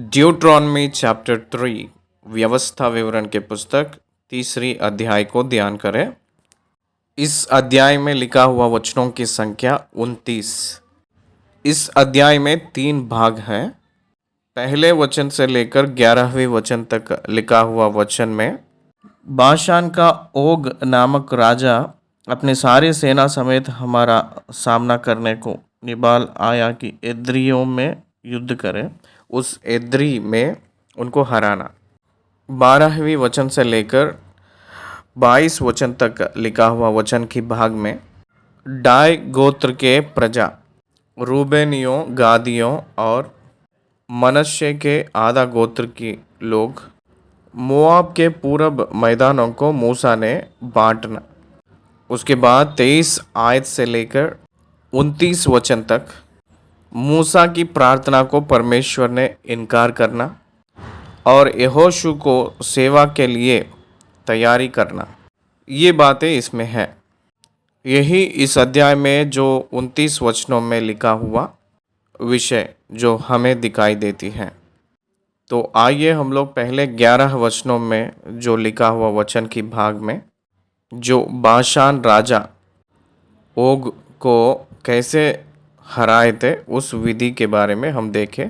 Deuteronomy chapter 3 व्यवस्था विवरण के पुस्तक तीसरी अध्याय को ध्यान करें। इस अध्याय में लिखा हुआ वचनों की संख्या 29। इस अध्याय में 3 भाग हैं। पहले वचन से लेकर 11वें वचन तक लिखा हुआ वचन में बाशान का ओग नामक राजा अपने सारे सेना समेत हमारा सामना करने को निबाल आया कि एद्रियों में युद्ध करे, उस एद्री में उनको हराना। 12वें वचन से लेकर 22 वचन तक लिखा हुआ वचन की भाग में डाई गोत्र के प्रजा रूबेनियों, गादियों और मनश्शे के आधा गोत्र की लोग मोआब के पूरब मैदानों को मूसा ने बांटना। उसके बाद 23 आयत से लेकर 29 वचन तक मूसा की प्रार्थना को परमेश्वर ने इनकार करना और यहोशू को सेवा के लिए तैयारी करना, ये बातें इसमें हैं। यही इस अध्याय में जो 29 वचनों में लिखा हुआ विषय जो हमें दिखाई देती है। तो आइए हम लोग पहले 11 वचनों में जो लिखा हुआ वचन की भाग में जो बाशान राजा ओग को कैसे हराए थे उस विधि के बारे में हम देखें।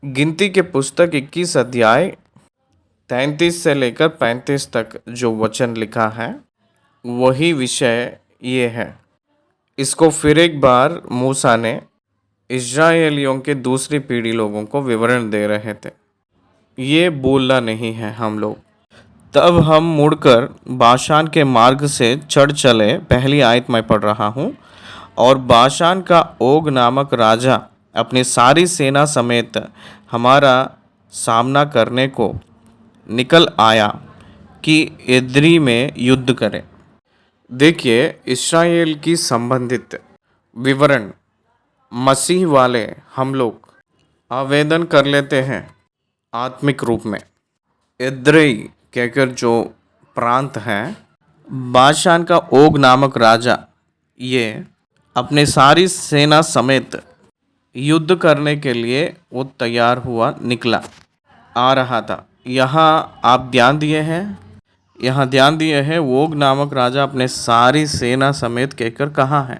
गिनती के पुस्तक 21 अध्याय 33 से लेकर 35 तक जो वचन लिखा है वही विषय ये है। इसको फिर एक बार मूसा ने इस्राएलियों के दूसरी पीढ़ी लोगों को विवरण दे रहे थे। ये बोलना नहीं है हम लोग। तब हम मुड़कर बाशान के मार्ग से चढ़ चले। पहली आयत में पढ़ रहा हूँ। और बाशान का ओग नामक राजा अपनी सारी सेना समेत हमारा सामना करने को निकल आया कि एद्री में युद्ध करे। देखिए, इस्राएल की संबंधित विवरण मसीह वाले हम लोग आवेदन कर लेते हैं आत्मिक रूप में। एद्रेई कहकर जो प्रांत है, बाशान का ओग नामक राजा ये अपने सारी सेना समेत युद्ध करने के लिए वो तैयार हुआ, निकला आ रहा था। यहाँ आप ध्यान दिए हैं ओग नामक राजा अपने सारी सेना समेत कहकर कहाँ है।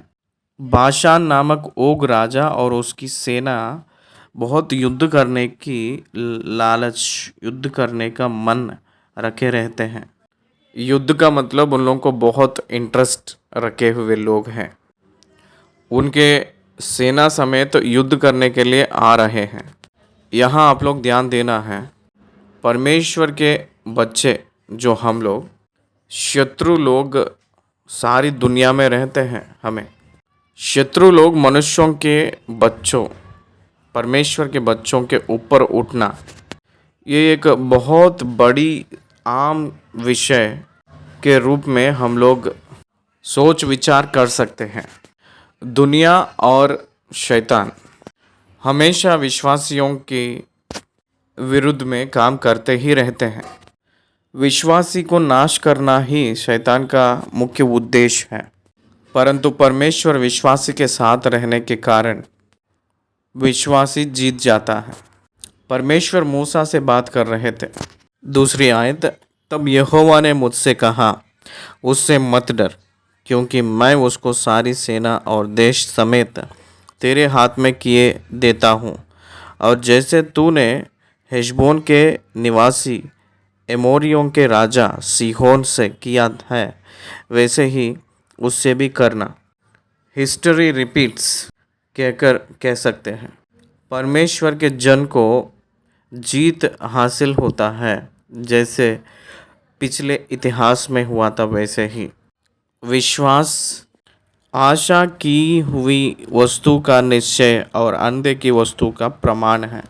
बाशान नामक ओग राजा और उसकी सेना बहुत युद्ध करने की लालच, युद्ध करने का मन रखे रहते हैं। युद्ध का मतलब उन लोगों को बहुत इंटरेस्ट रखे हुए लोग हैं। उनके सेना समेत युद्ध करने के लिए आ रहे हैं। यहाँ आप लोग ध्यान देना है, परमेश्वर के बच्चे जो हम लोग, शत्रु लोग सारी दुनिया में रहते हैं। हमें शत्रु लोग मनुष्यों के बच्चों, परमेश्वर के बच्चों के ऊपर उठना, ये एक बहुत बड़ी आम विषय के रूप में हम लोग सोच विचार कर सकते हैं। दुनिया और शैतान हमेशा विश्वासियों के विरुद्ध में काम करते ही रहते हैं। विश्वासी को नाश करना ही शैतान का मुख्य उद्देश्य है, परंतु परमेश्वर विश्वासी के साथ रहने के कारण विश्वासी जीत जाता है। परमेश्वर मूसा से बात कर रहे थे। दूसरी आयत, तब यहोवा ने मुझसे कहा, उससे मत डर, क्योंकि मैं उसको सारी सेना और देश समेत तेरे हाथ में किए देता हूँ। और जैसे तूने हेशबोन के निवासी एमोरियों के राजा सीहोन से किया है, वैसे ही उससे भी करना। हिस्ट्री रिपीट्स कहकर कह सकते हैं। परमेश्वर के जन को जीत हासिल होता है, जैसे पिछले इतिहास में हुआ था वैसे ही। विश्वास आशा की हुई वस्तु का निश्चय और अनदेखी वस्तु का प्रमाण है।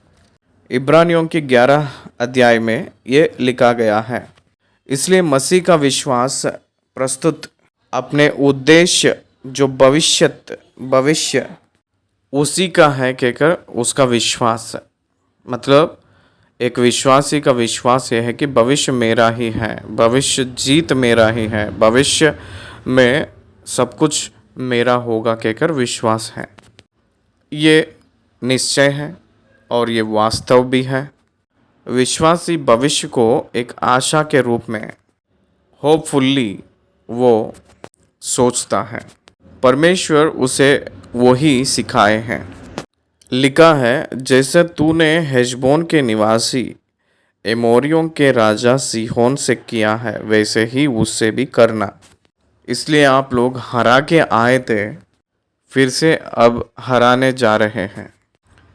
इब्रानियों के 11 अध्याय में ये लिखा गया है। इसलिए मसीह का विश्वास प्रस्तुत अपने उद्देश्य जो भविष्य उसी का है कहकर उसका विश्वास, मतलब एक विश्वासी का विश्वास यह है कि भविष्य मेरा ही है, भविष्य जीत मेरा ही है, भविष्य में सब कुछ मेरा होगा कहकर विश्वास है। ये निश्चय है और ये वास्तव भी है। विश्वासी भविष्य को एक आशा के रूप में होपफुल्ली वो सोचता है। परमेश्वर उसे वही सिखाए हैं। लिखा है, जैसे तूने हेशबोन के निवासी एमोरियों के राजा सीहोन से किया है वैसे ही उससे भी करना। इसलिए आप लोग हरा के आए थे, फिर से अब हराने जा रहे हैं।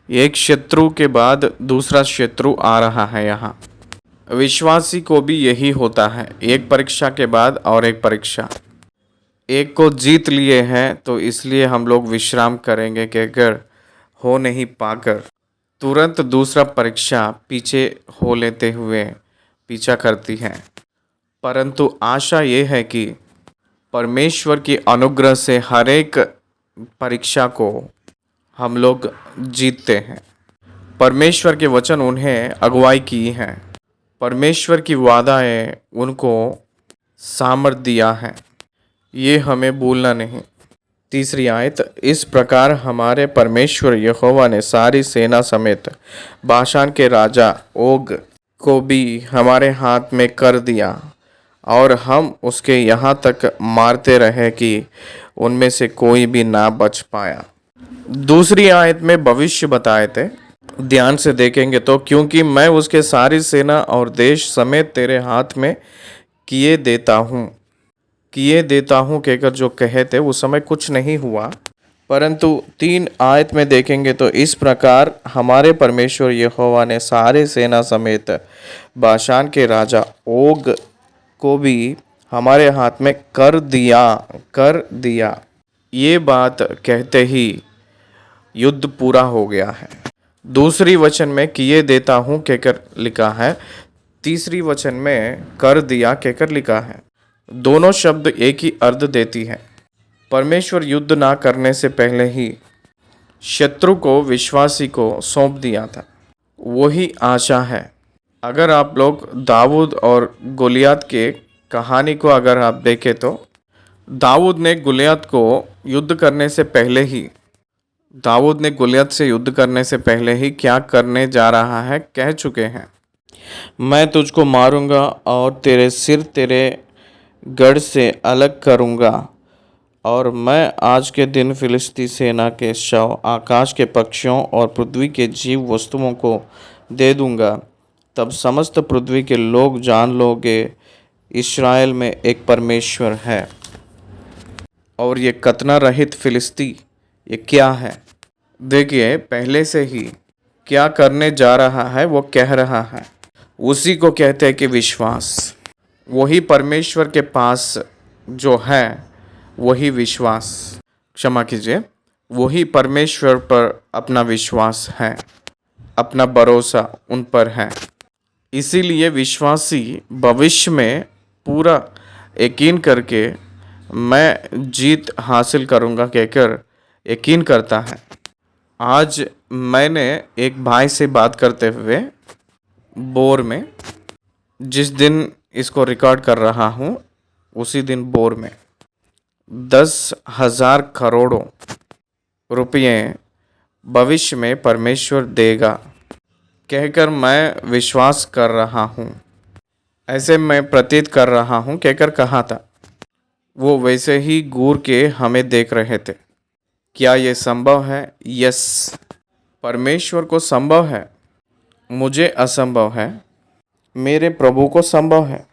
एक शत्रु के बाद दूसरा शत्रु आ रहा है। यहाँ विश्वासी को भी यही होता है, एक परीक्षा के बाद और एक परीक्षा। एक को जीत लिए हैं तो इसलिए हम लोग विश्राम करेंगे कि अगर हो नहीं पाकर तुरंत दूसरा परीक्षा पीछे हो लेते हुए पीछा करती है। परंतु आशा ये है कि परमेश्वर की अनुग्रह से हर एक परीक्षा को हम लोग जीतते हैं। परमेश्वर के वचन उन्हें अगुवाई की है। परमेश्वर की वादाएं उनको सामर्थ दिया है, ये हमें भूलना नहीं। तीसरी आयत, इस प्रकार हमारे परमेश्वर यहोवा ने सारी सेना समेत बाशान के राजा ओग को भी हमारे हाथ में कर दिया और हम उसके यहाँ तक मारते रहे कि उनमें से कोई भी ना बच पाया। दूसरी आयत में भविष्य बताए थे, ध्यान से देखेंगे तो, क्योंकि मैं उसके सारी सेना और देश समेत तेरे हाथ में किए देता हूँ कहकर जो कहे थे उस समय कुछ नहीं हुआ। परंतु 3 आयत में देखेंगे तो, इस प्रकार हमारे परमेश्वर यहोवा ने सारे सेना समेत बाशान के राजा ओग को भी हमारे हाथ में कर दिया। ये बात कहते ही युद्ध पूरा हो गया है। दूसरी वचन में किए देता हूँ कहकर लिखा है, तीसरी वचन में कर दिया कहकर लिखा है। दोनों शब्द एक ही अर्थ देती है। परमेश्वर युद्ध ना करने से पहले ही शत्रु को विश्वासी को सौंप दिया था, वही आशा है। अगर आप लोग दाऊद और गोलियत के कहानी को अगर आप देखें तो, दाऊद ने गोलियत से युद्ध करने से पहले ही क्या करने जा रहा है कह चुके हैं, मैं तुझको मारूंगा और तेरे सिर तेरे गढ़ से अलग करूंगा और मैं आज के दिन फिलिस्ती सेना के शव आकाश के पक्षियों और पृथ्वी के जीव वस्तुओं को दे दूंगा। तब समस्त पृथ्वी के लोग जान लोगे इस्राएल में एक परमेश्वर है। और ये कतना रहित फिलिस्ती ये क्या है? देखिए, पहले से ही क्या करने जा रहा है वो कह रहा है। उसी को कहते हैं कि विश्वास। वही परमेश्वर के पास जो है वही विश्वास, क्षमा कीजिए, वही परमेश्वर पर अपना विश्वास है, अपना भरोसा उन पर है। इसीलिए विश्वासी भविष्य में पूरा यकीन करके मैं जीत हासिल करूंगा कहकर यकीन करता है। आज मैंने एक भाई से बात करते हुए बोर में, जिस दिन इसको रिकॉर्ड कर रहा हूँ उसी दिन बोर में 10,000 करोड़ों रुपये भविष्य में परमेश्वर देगा कहकर मैं विश्वास कर रहा हूँ, ऐसे मैं प्रतीत कर रहा हूँ कहकर कहा था। वो वैसे ही घूर के हमें देख रहे थे। क्या ये संभव है? यस, परमेश्वर को संभव है, मुझे असंभव है, मेरे प्रभु को संभव है।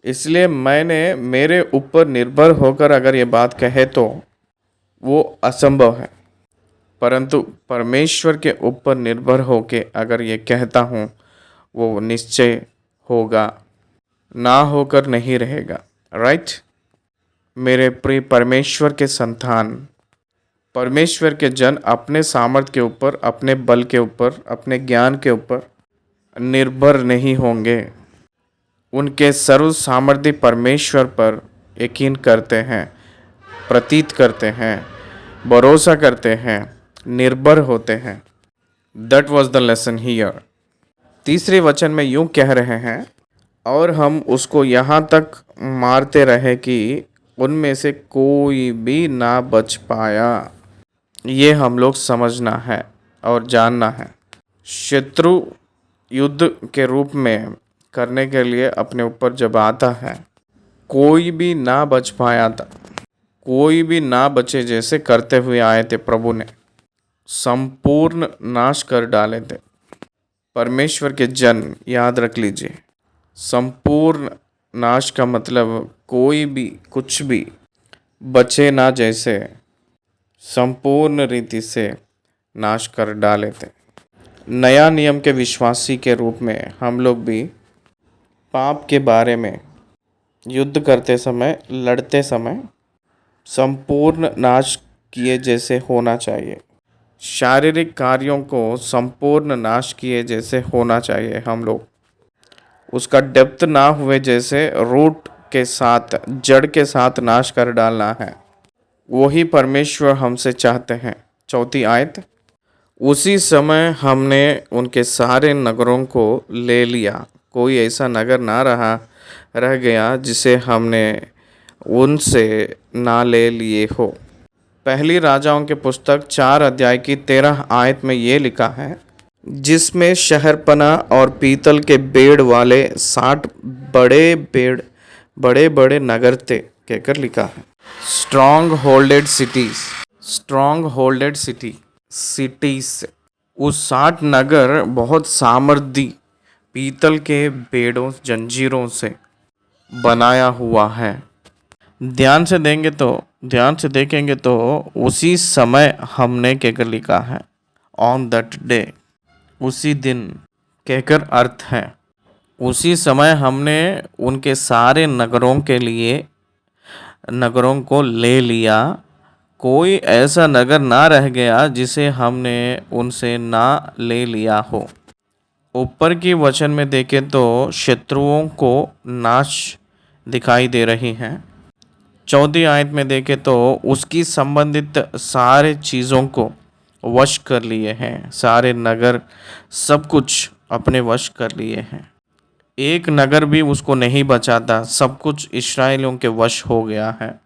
इसलिए मैंने मेरे ऊपर निर्भर होकर अगर ये बात कहे तो वो असंभव है, परंतु परमेश्वर के ऊपर निर्भर होकर अगर ये कहता हूँ वो निश्चय होगा, ना होकर नहीं रहेगा। राइट? मेरे प्रिय परमेश्वर के संतान, परमेश्वर के जन अपने सामर्थ्य के ऊपर, अपने बल के ऊपर, अपने ज्ञान के ऊपर निर्भर नहीं होंगे। उनके सर्व सामर्थ्य परमेश्वर पर यकीन करते हैं, प्रतीत करते हैं, भरोसा करते हैं, निर्भर होते हैं। That was the lesson here. तीसरे वचन में यूं कह रहे हैं, और हम उसको यहाँ तक मारते रहे कि उनमें से कोई भी ना बच पाया। ये हम लोग समझना है और जानना है। शत्रु युद्ध के रूप में करने के लिए अपने ऊपर जब आता है, कोई भी ना बच पाया था, कोई भी ना बचे जैसे करते हुए आए थे प्रभु ने, संपूर्ण नाश कर डाले थे। परमेश्वर के जन याद रख लीजिए, संपूर्ण नाश का मतलब कोई भी कुछ भी बचे ना जैसे संपूर्ण रीति से नाश कर डाले थे। नया नियम के विश्वासी के रूप में हम लोग भी पाप के बारे में युद्ध करते समय, लड़ते समय संपूर्ण नाश किए जैसे होना चाहिए। शारीरिक कार्यों को संपूर्ण नाश किए जैसे होना चाहिए। हम लोग उसका डेप्थ ना हुए जैसे रूट के साथ, जड़ के साथ नाश कर डालना है। वही परमेश्वर हमसे चाहते हैं। 4 आयत, उसी समय हमने उनके सारे नगरों को ले लिया, कोई ऐसा नगर ना रह गया जिसे हमने उनसे ना ले लिए हो। पहली राजाओं के पुस्तक 4 अध्याय की 13 आयत में ये लिखा है, जिसमें शहरपना और पीतल के बेड़ वाले 60 बड़े बड़े नगर थे कहकर लिखा है। Strong holded cities, strong holded cities, उस 60 नगर बहुत सामर्थी पीतल के बेड़ों, जंजीरों से बनाया हुआ है। ध्यान से देखेंगे तो उसी समय हमने कहकर लिखा है, ऑन दैट डे, उसी दिन कहकर अर्थ है उसी समय हमने उनके सारे नगरों को ले लिया, कोई ऐसा नगर ना रह गया जिसे हमने उनसे ना ले लिया हो। ऊपर की वचन में देखें तो शत्रुओं को नाश दिखाई दे रही हैं। 4 आयत में देखें तो उसकी संबंधित सारे चीज़ों को वश कर लिए हैं, सारे नगर सब कुछ अपने वश कर लिए हैं। एक नगर भी उसको नहीं बचाता, सब कुछ इस्राएलियों के वश हो गया है।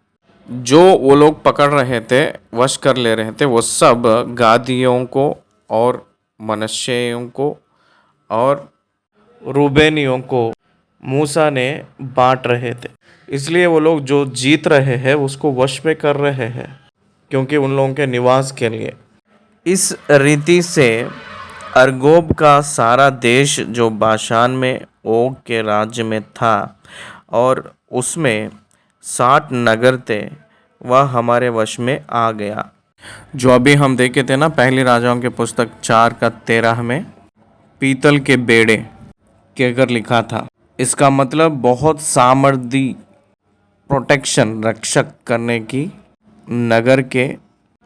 जो वो लोग पकड़ रहे थे, वश कर ले रहे थे, वो सब गादियों को और मनश्शेयों को और रूबेनियों को मूसा ने बांट रहे थे। इसलिए वो लोग जो जीत रहे हैं उसको वश में कर रहे हैं, क्योंकि उन लोगों के निवास के लिए। इस रीति से अरगोब का सारा देश जो बाशान में ओग के राज्य में था और उसमें 60 नगर थे, वह हमारे वश में आ गया। जो अभी हम देखे थे ना, पहली राजाओं के पुस्तक 4 का 13 में पीतल के बेड़े कहकर लिखा था। इसका मतलब बहुत सामर्थी प्रोटेक्शन, रक्षक करने की नगर के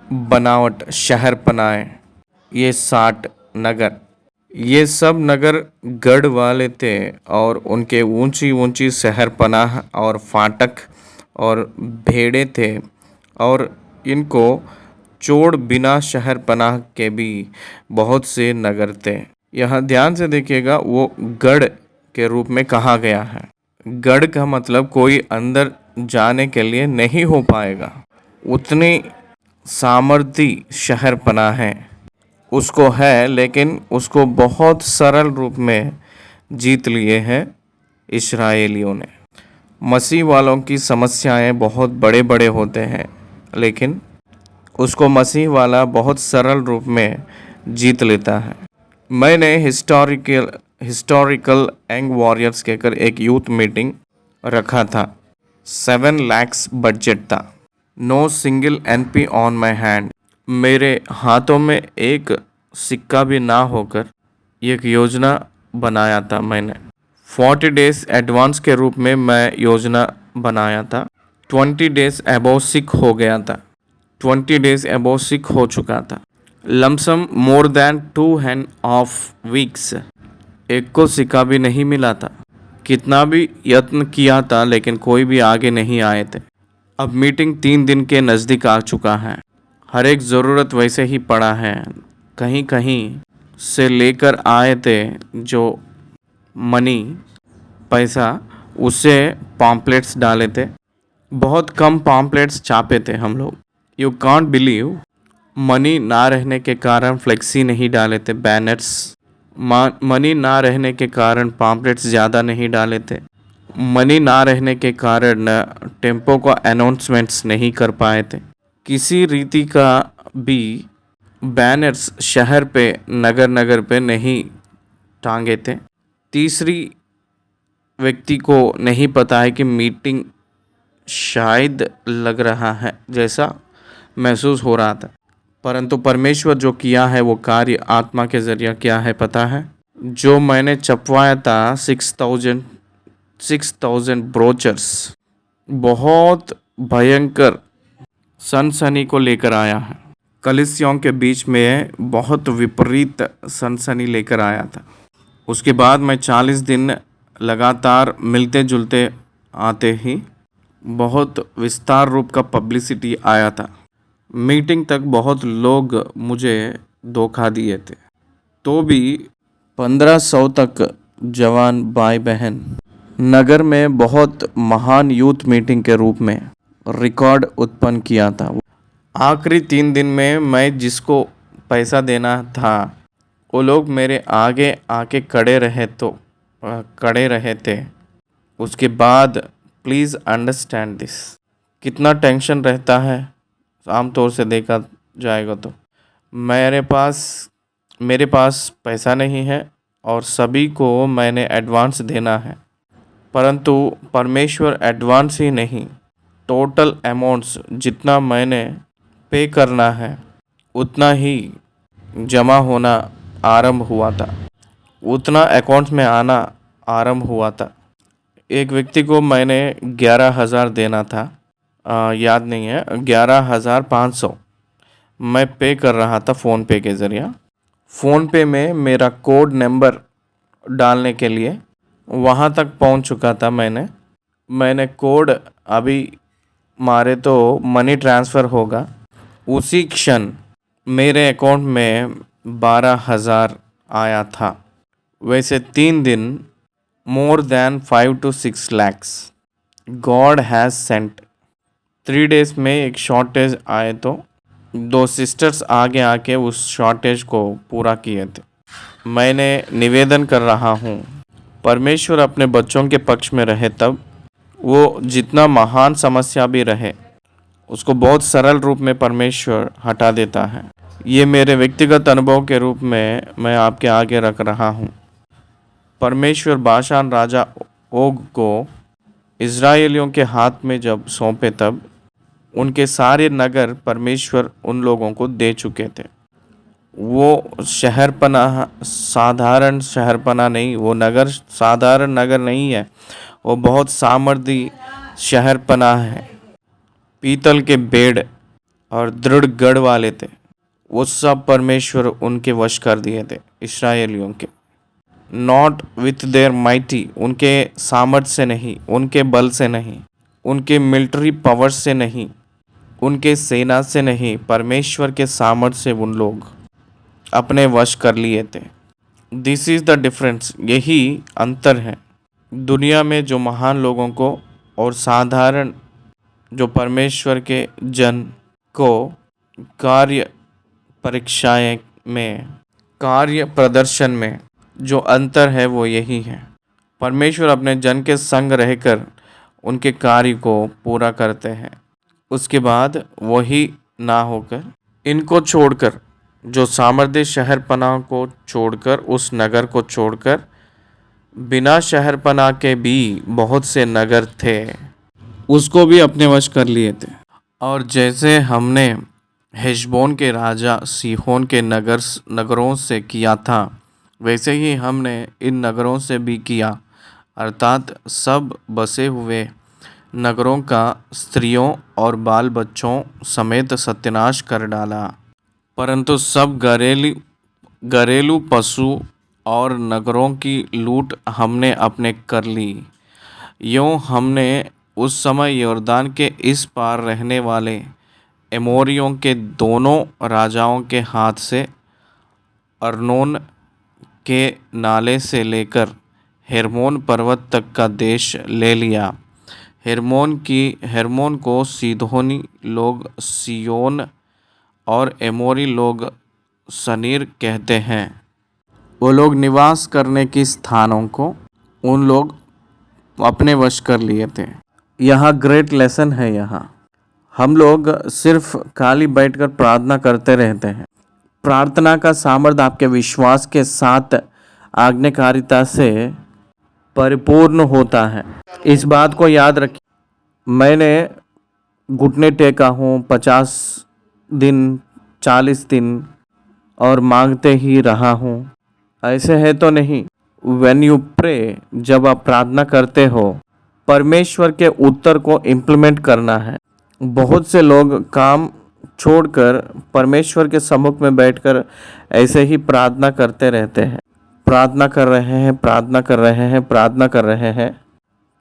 बनावट, शहर पनाए, ये 60 नगर, ये सब नगर गढ़ वाले थे और उनके ऊंची ऊंची शहर पनाह और फाटक और भेड़े थे, और इनको चोड़ बिना शहर पनाह के भी बहुत से नगर थे। यहाँ ध्यान से देखिएगा, वो गढ़ के रूप में कहा गया है। गढ़ का मतलब कोई अंदर जाने के लिए नहीं हो पाएगा, उतनी सामर्थी शहर पनाह है उसको है, लेकिन उसको बहुत सरल रूप में जीत लिए हैं इस्राएलियों ने। मसीह वालों की समस्याएं बहुत बड़े बड़े होते हैं, लेकिन उसको मसीह वाला बहुत सरल रूप में जीत लेता है। मैंने हिस्टोरिकल यंग वॉरियर्स कहकर एक यूथ मीटिंग रखा था। 7 lakhs बजट था। No single NP on my hand, मेरे हाथों में एक सिक्का भी ना होकर एक योजना बनाया था मैंने। 40 days एडवांस के रूप में मैं योजना बनाया था। 20 days अबोव सिक हो गया था, 20 days अबोव सिक हो चुका था। लमसम मोर देन 2.5 weeks, एक को सिक्का भी नहीं मिला था। कितना भी यत्न किया था, लेकिन कोई भी आगे नहीं आए थे। अब मीटिंग 3 दिन के नज़दीक आ चुका है। हर एक ज़रूरत वैसे ही पड़ा है। कहीं कहीं से लेकर आए थे जो मनी, पैसा, उससे पॉम्पलेट्स डाले थे। बहुत कम पॉम्पलेट्स छापे थे हम लोग। यू कांट बिलीव, मनी ना रहने के कारण फ्लेक्सी नहीं डाले थे, बैनर्स मनी ना रहने के कारण पॉम्पलेट्स ज़्यादा नहीं डाले थे। मनी ना रहने के कारण टेम्पो को अनाउंसमेंट्स नहीं कर पाए थे। किसी रीति का भी बैनर्स शहर पे नगर नगर पे नहीं टांगे थे। तीसरी व्यक्ति को नहीं पता है कि मीटिंग शायद लग रहा है जैसा महसूस हो रहा था, परंतु परमेश्वर जो किया है वो कार्य आत्मा के जरिए क्या है पता है। जो मैंने छपवाया था 6,000 ब्रोचर्स बहुत भयंकर सनसनी को लेकर आया है। कलीसियाओं के बीच में बहुत विपरीत सनसनी लेकर आया था। उसके बाद मैं 40 दिन लगातार मिलते जुलते आते ही बहुत विस्तार रूप का पब्लिसिटी आया था। मीटिंग तक बहुत लोग मुझे धोखा दिए थे, तो भी 1500 तक जवान भाई बहन नगर में बहुत महान यूथ मीटिंग के रूप में रिकॉर्ड उत्पन्न किया था। आखिरी 3 दिन में मैं जिसको पैसा देना था वो लोग मेरे आगे आके खड़े रहे थे। उसके बाद प्लीज़ अंडरस्टैंड दिस, कितना टेंशन रहता है आमतौर से देखा जाएगा तो। मेरे पास पैसा नहीं है और सभी को मैंने एडवांस देना है, परंतु परमेश्वर एडवांस ही नहीं, टोटल अमाउंट्स जितना मैंने पे करना है उतना ही जमा होना आरंभ हुआ था, उतना अकाउंट्स में आना आरंभ हुआ था। एक व्यक्ति को मैंने 11,000 देना था, याद नहीं है, 11,500 मैं पे कर रहा था फ़ोन पे के ज़रिए। फ़ोन पे में मेरा कोड नंबर डालने के लिए वहाँ तक पहुँच चुका था। मैंने कोड अभी मारे तो मनी ट्रांसफ़र होगा। उसी क्षण मेरे अकाउंट में 12,000 आया था। वैसे 3 दिन more than 5 to 6 lakhs God has sent। 3 days में एक शॉर्टेज आए तो 2 सिस्टर्स आगे आके उस शॉर्टेज को पूरा किए थे। मैंने निवेदन कर रहा हूँ, परमेश्वर अपने बच्चों के पक्ष में रहे तब वो जितना महान समस्या भी रहे उसको बहुत सरल रूप में परमेश्वर हटा देता है। ये मेरे व्यक्तिगत अनुभव के रूप में मैं आपके आगे रख रहा हूँ। परमेश्वर बाशान राजा ओग को इज़राइलियों के हाथ में जब सौंपे तब उनके सारे नगर परमेश्वर उन लोगों को दे चुके थे। वो शहरपनाह साधारण शहरपनाह नहीं, वो नगर साधारण नगर नहीं है, वो बहुत सामर्थी शहरपनाह है। पीतल के बेड़ और दृढ़ गढ़ वाले थे। वो सब परमेश्वर उनके वश कर दिए थे इस्राएलियों के। नॉट विथ देयर माइटी, उनके सामर्थ्य से नहीं, उनके बल से नहीं, उनके मिलिट्री पावर से नहीं, उनके सेना से नहीं, परमेश्वर के सामर्थ्य से उन लोग अपने वश कर लिए थे। दिस इज़ द डिफरेंस, यही अंतर है। दुनिया में जो महान लोगों को और साधारण जो परमेश्वर के जन को कार्य परीक्षाएं में, कार्य प्रदर्शन में जो अंतर है वो यही है। परमेश्वर अपने जन के संग रहकर उनके कार्य को पूरा करते हैं। उसके बाद वही ना होकर इनको छोड़कर, जो सामर्थ्य शहरपनाह को छोड़कर, उस नगर को छोड़कर, बिना शहरपनाह के भी बहुत से नगर थे, उसको भी अपने वश कर लिए थे। और जैसे हमने हेशबोन के राजा सीहोन के नगरों से किया था, वैसे ही हमने इन नगरों से भी किया, अर्थात सब बसे हुए नगरों का स्त्रियों और बाल बच्चों समेत सत्यानाश कर डाला। परंतु सब घरेलू पशु और नगरों की लूट हमने अपने कर ली। यूँ हमने उस समय यॉर्दान के इस पार रहने वाले एमोरियों के दोनों राजाओं के हाथ से अर्नोन के नाले से लेकर हेर्मोन पर्वत तक का देश ले लिया। हेर्मोन को सीदोनी लोग सियोन और एमोरी लोग सनीर कहते हैं। वो लोग निवास करने की स्थानों को उन लोग अपने वश कर लिए थे। यहाँ ग्रेट लेसन है। यहाँ हम लोग सिर्फ खाली बैठकर प्रार्थना करते रहते हैं। प्रार्थना का सामर्थ्य आपके विश्वास के साथ आज्ञाकारिता से परिपूर्ण होता है। इस बात को याद रखिए। मैंने घुटने टेका हूँ 50 दिन 40 दिन और मांगते ही रहा हूँ, ऐसे है तो नहीं। व्हेन यू प्रे, जब आप प्रार्थना करते हो, परमेश्वर के उत्तर को इम्प्लीमेंट करना है। बहुत से लोग काम छोड़कर परमेश्वर के सम्मुख में बैठकर ऐसे ही प्रार्थना करते रहते हैं। प्रार्थना कर रहे हैं, प्रार्थना कर रहे हैं, प्रार्थना कर रहे हैं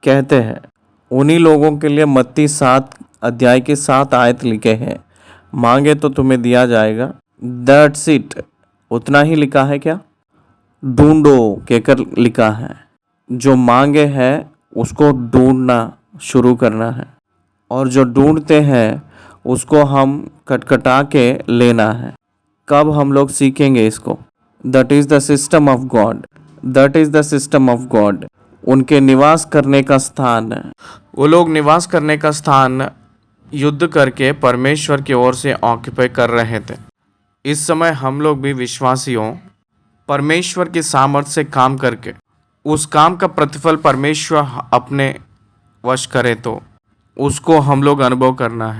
कहते हैं। उन्हीं लोगों के लिए मत्ती 7 अध्याय के 7 आयत लिखे हैं, मांगे तो तुम्हें दिया जाएगा। That's it. उतना ही लिखा है क्या? ढूंढो कहकर लिखा है। जो मांगे है उसको ढूंढना शुरू करना है, और जो ढूंढते हैं उसको हम खटखटा के लेना है। कब हम लोग सीखेंगे इसको? That is the system of God. That is the system of God. उनके निवास करने का स्थान, वो लोग निवास करने का स्थान युद्ध करके परमेश्वर की ओर से ऑक्यूपाई कर रहे थे। इस समय हम लोग भी विश्वासियों परमेश्वर की सामर्थ्य से काम करके उस काम का प्रतिफल परमेश्वर अपने वश करे तो उसको हम लोग अनुभव करना है।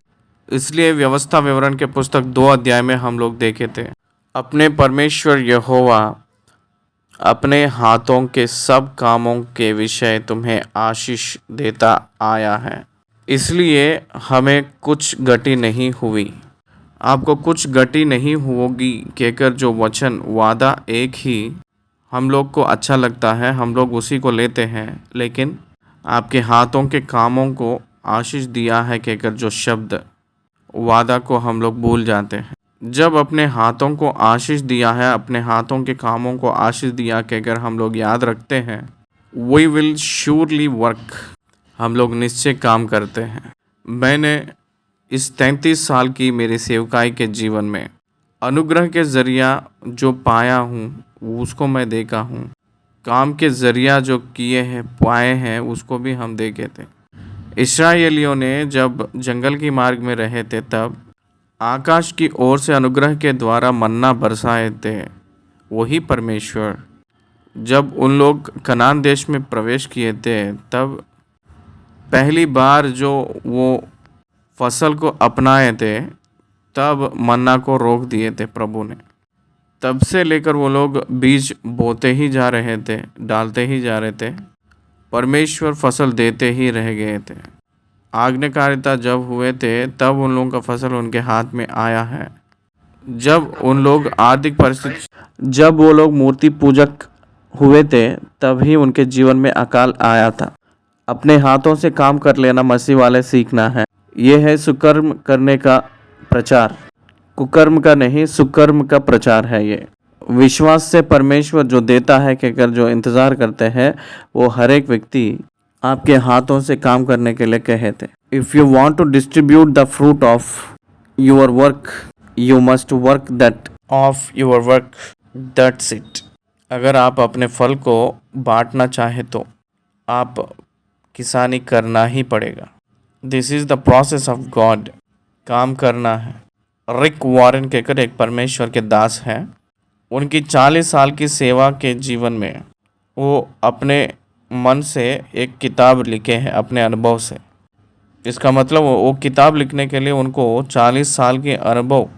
इसलिए व्यवस्था विवरण के पुस्तक 2 अध्याय में हम लोग देखे थे, अपने परमेश्वर यहोवा अपने हाथों के सब कामों के विषय तुम्हें आशीष देता आया है, इसलिए हमें कुछ गति नहीं हुई। आपको कुछ गति नहीं होगी कहकर जो वचन वादा एक ही हम लोग को अच्छा लगता है, हम लोग उसी को लेते हैं, लेकिन आपके हाथों के कामों को आशीष दिया है कहकर जो शब्द वादा को हम लोग भूल जाते हैं। जब अपने हाथों को आशीष दिया है, अपने हाथों के कामों को आशीष दिया कहकर हम लोग याद रखते हैं, वी विल श्योरली वर्क। हम लोग निश्चय काम करते हैं। मैंने इस 33 साल की मेरी सेवकाई के जीवन में अनुग्रह के ज़रिया जो पाया हूँ उसको मैं देखा हूँ। काम के ज़रिया जो किए हैं पाए हैं उसको भी हम देखे थे। इस्राएलियों ने जब जंगल की मार्ग में रहे थे तब आकाश की ओर से अनुग्रह के द्वारा मन्ना बरसाए थे। वही परमेश्वर जब उन लोग कनान देश में प्रवेश किए थे तब पहली बार जो वो फसल को अपनाए थे तब मन्ना को रोक दिए थे प्रभु ने। तब से लेकर वो लोग बीज बोते ही जा रहे थे, डालते ही जा रहे थे, परमेश्वर फसल देते ही रह गए थे। आज्ञाकारिता जब हुए थे तब उन लोगों का फसल उनके हाथ में आया है। जब उन लोग आर्थिक परिस्थिति, जब वो लोग मूर्ति पूजक हुए थे तभी उनके जीवन में अकाल आया था। अपने हाथों से काम कर लेना मसीह वाले सीखना है। ये है सुकर्म करने का प्रचार, कुकर्म का नहीं, सुकर्म का प्रचार है। ये विश्वास से परमेश्वर जो देता है कहकर जो इंतज़ार करते हैं वो हर एक व्यक्ति आपके हाथों से काम करने के लिए कहे थे। If you want to distribute the fruit of your work you must work that of your work, that's it. अगर आप अपने फल को बांटना चाहे तो आप किसानी करना ही पड़ेगा। This is the process of God. काम करना है। रिक वॉरेन कहकर एक परमेश्वर के दास हैं। उनकी 40 साल की सेवा के जीवन में वो अपने मन से एक किताब लिखे हैं अपने अनुभव से। इसका मतलब वो किताब लिखने के लिए उनको 40 साल के अनुभव